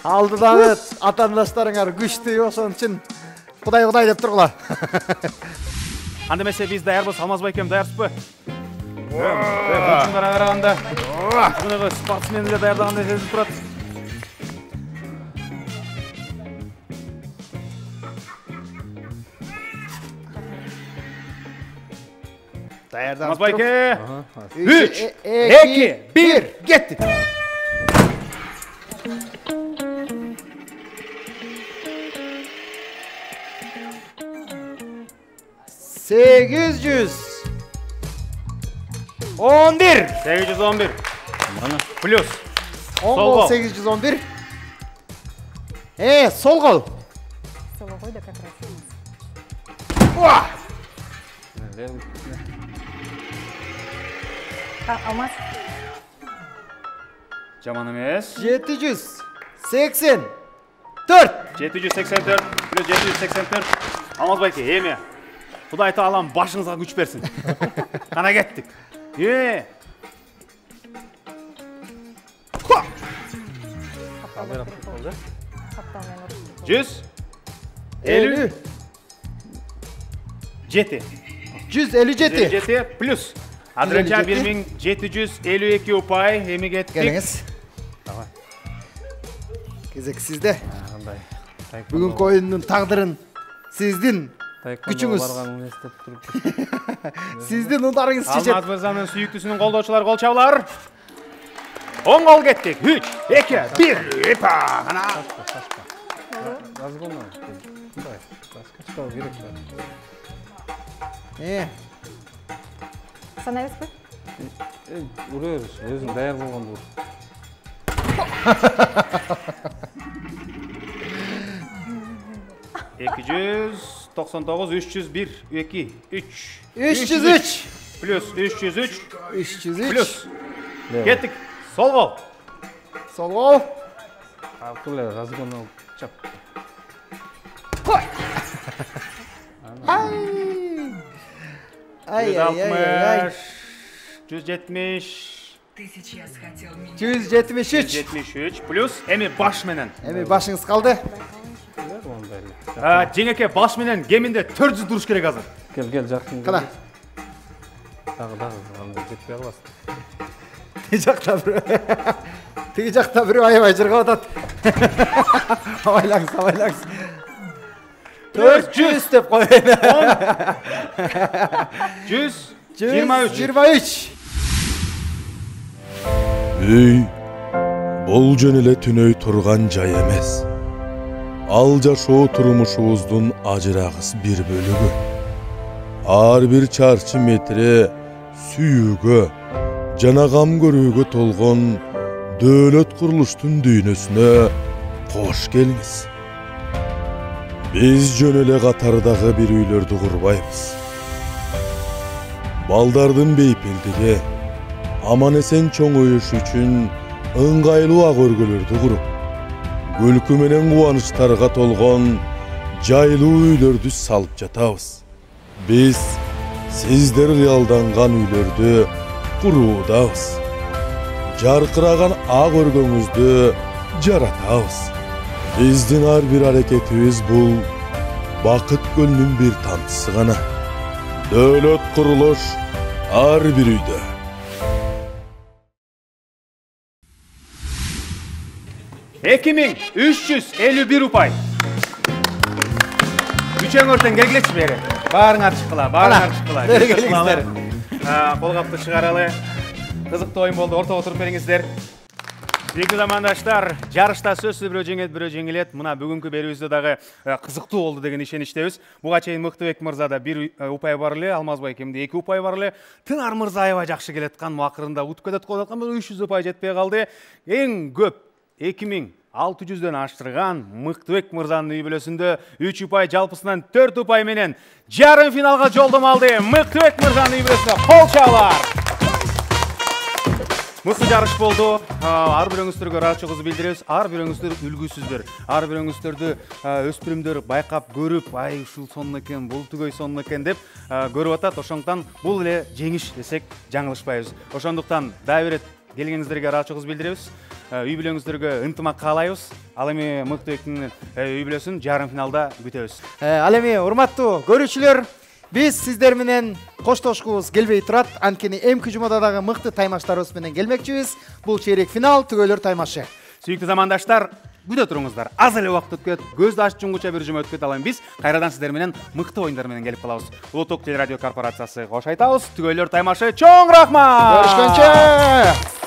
Алдыдагы атандаштарыңар күчтүү, ошон үчүн Кудай деп тургула. Анда эмесе биз даярбыз, Алмазбекем даярсызбы? Күчүңөр караганда. Мына спортсмендер даярдагандай сезилип турат. Алмазбеке. 3, 2, 1, кетти. Сегиз 11. 811. Плюс. Оң кол 811. Сол кол. село ғой да как раз. Алмаз. Жаман емес. 784. 784 плюс 784. Алмазбай ке, еме. Құдай тағалам башыңызға күш берсін. Қана кеттік. 157 157 плюс Адырынша 1752 ұпай емі кеттік. Келіңіз. Кезек сізде. Бүгінгі ойынның тағдырын сіздің күшіңіз. Сіздің ұндарыңыз шешет. Алмаз Мырзаның сүйіктісінің қолдаушылар қол чаулар. 10 қол кеттік. 3, 2, 1. Епа! Санайбыз ба? Ұрайырыз, өзің даяр болған бұл. 299, 301, 2, 3. 303. Плюс 303. 303. Плюс. Кеттік. Сол қол. Сол қол. Алтылы разгон алып чап. Ай. 170. 173. Плюс әме баш менен. Әме башыңыз қалды. Жеңеке баш менен кемінде 400 дұрыш керек азыр. Кел, жақын. Қана. Дағы, жетпей қаласың. Теге жақта бір аябай жырға отады. Абайлаңыз. 400 деп қойын. 123. Үй, бұл жөн эле түнөй турган жай эмес. Ал жашоо турмушубуздун ажырагыс бир бөлүгү. Ар бир чарчы метре сүйүүгө жана гам көрүүгө толгон дөөлөт курулуштун дүйнөсүнө кош келиңиз. Биз жөн эле катардагы бир үйлөрдү курбайбыз. Балдардын бейпелдиги аман эсен чоңоюш үчүн ыңгайлуу ак өргөлөрдү куруп, күлкү менен кубанычтарга толгон жайлуу үйлөрдү салып жатабыз. Биз сиздер кыялданган үйлөрдү куруудабыз. Жаркыраган ак өргөңүздү жаратабыз. Биздин ар бир аракетибиз бул бакыт көлүнүн бир тамчысы гана. Дөөлөт курулуш ар бир үйдө. Ekiming 351 ұпай. Күчең өртен келгілетші бері. Барыңар шыққыла. Бері келіңіздер. Қолғапты шығаралы. Қызықты ойын болды. Орта отырып беріңіздер. Сүйікті замандаштар, жарышта сөзсіз бирөө жеңет, бирөө жеңилет. Мына бүгүнкү берүүбүздө дагы кызыктуу болду деген ишеничтебиз. Буга чейин Мыктыбек мырзада 1 ұпай бар эле, Алмазбай экемде 2 ұпай бар эле. Тынар мырза аябай жакшы келаткан, акырында утуп кетип калаткан, 300 ұпай жетпей калды. Эң көп 2600дөн аштырган Мыктыбек мырзанын үй бүлөсүндө 3 ұпай, жалпысынан 4 ұпай менен жарым финалга жолдомо алды. Мыктыбек мырзанын үй бүлөсүнө кол чаалар. Мыкты жарыш болду. Ар бирөөңүздөргө ыраазычылыгыбызды билдиребиз. Ар бирөөңүздөр үлгүсүздөр. Ар бирөөңүздөрдү өспүрүмдөр байкап көрүп, ай ушул сонун экен, бул түгөй сонун экен деп көрүп атат. Ошондуктан бул эле жеңиш десек жаңылышпайбыз. Ошондуктан дагы бир келгениңиздерге ыраазычылыгыбызды билдиребиз. Үй бүлөңүздөргө ынтымак каалайбыз. Ал эми Мыктыбектин үй бүлөсүн жарым финалда күтөбүз. Ал эми урматтуу көрүүчүлөр, биз сиздер менен коштошкубуз келбей турат. Анткени эмки жумада дагы мыкты таймаштарыбыз менен келмекчибиз. Бул чейрек финал түгөйлөр таймашы. Сүйүктүү замандаштар, күтө туруңуздар. Аз эле убакыт өткөт, көздү ачып жумгуча бир жума өткөт. Ал эми биз кайрадан сиздер менен мыкты оюндар менен келип калабыз. Улуттук телерадио корпорациясы кош айтабыз. Түгөйлөр таймашы чоң рахмат. Көрүшкөнчө.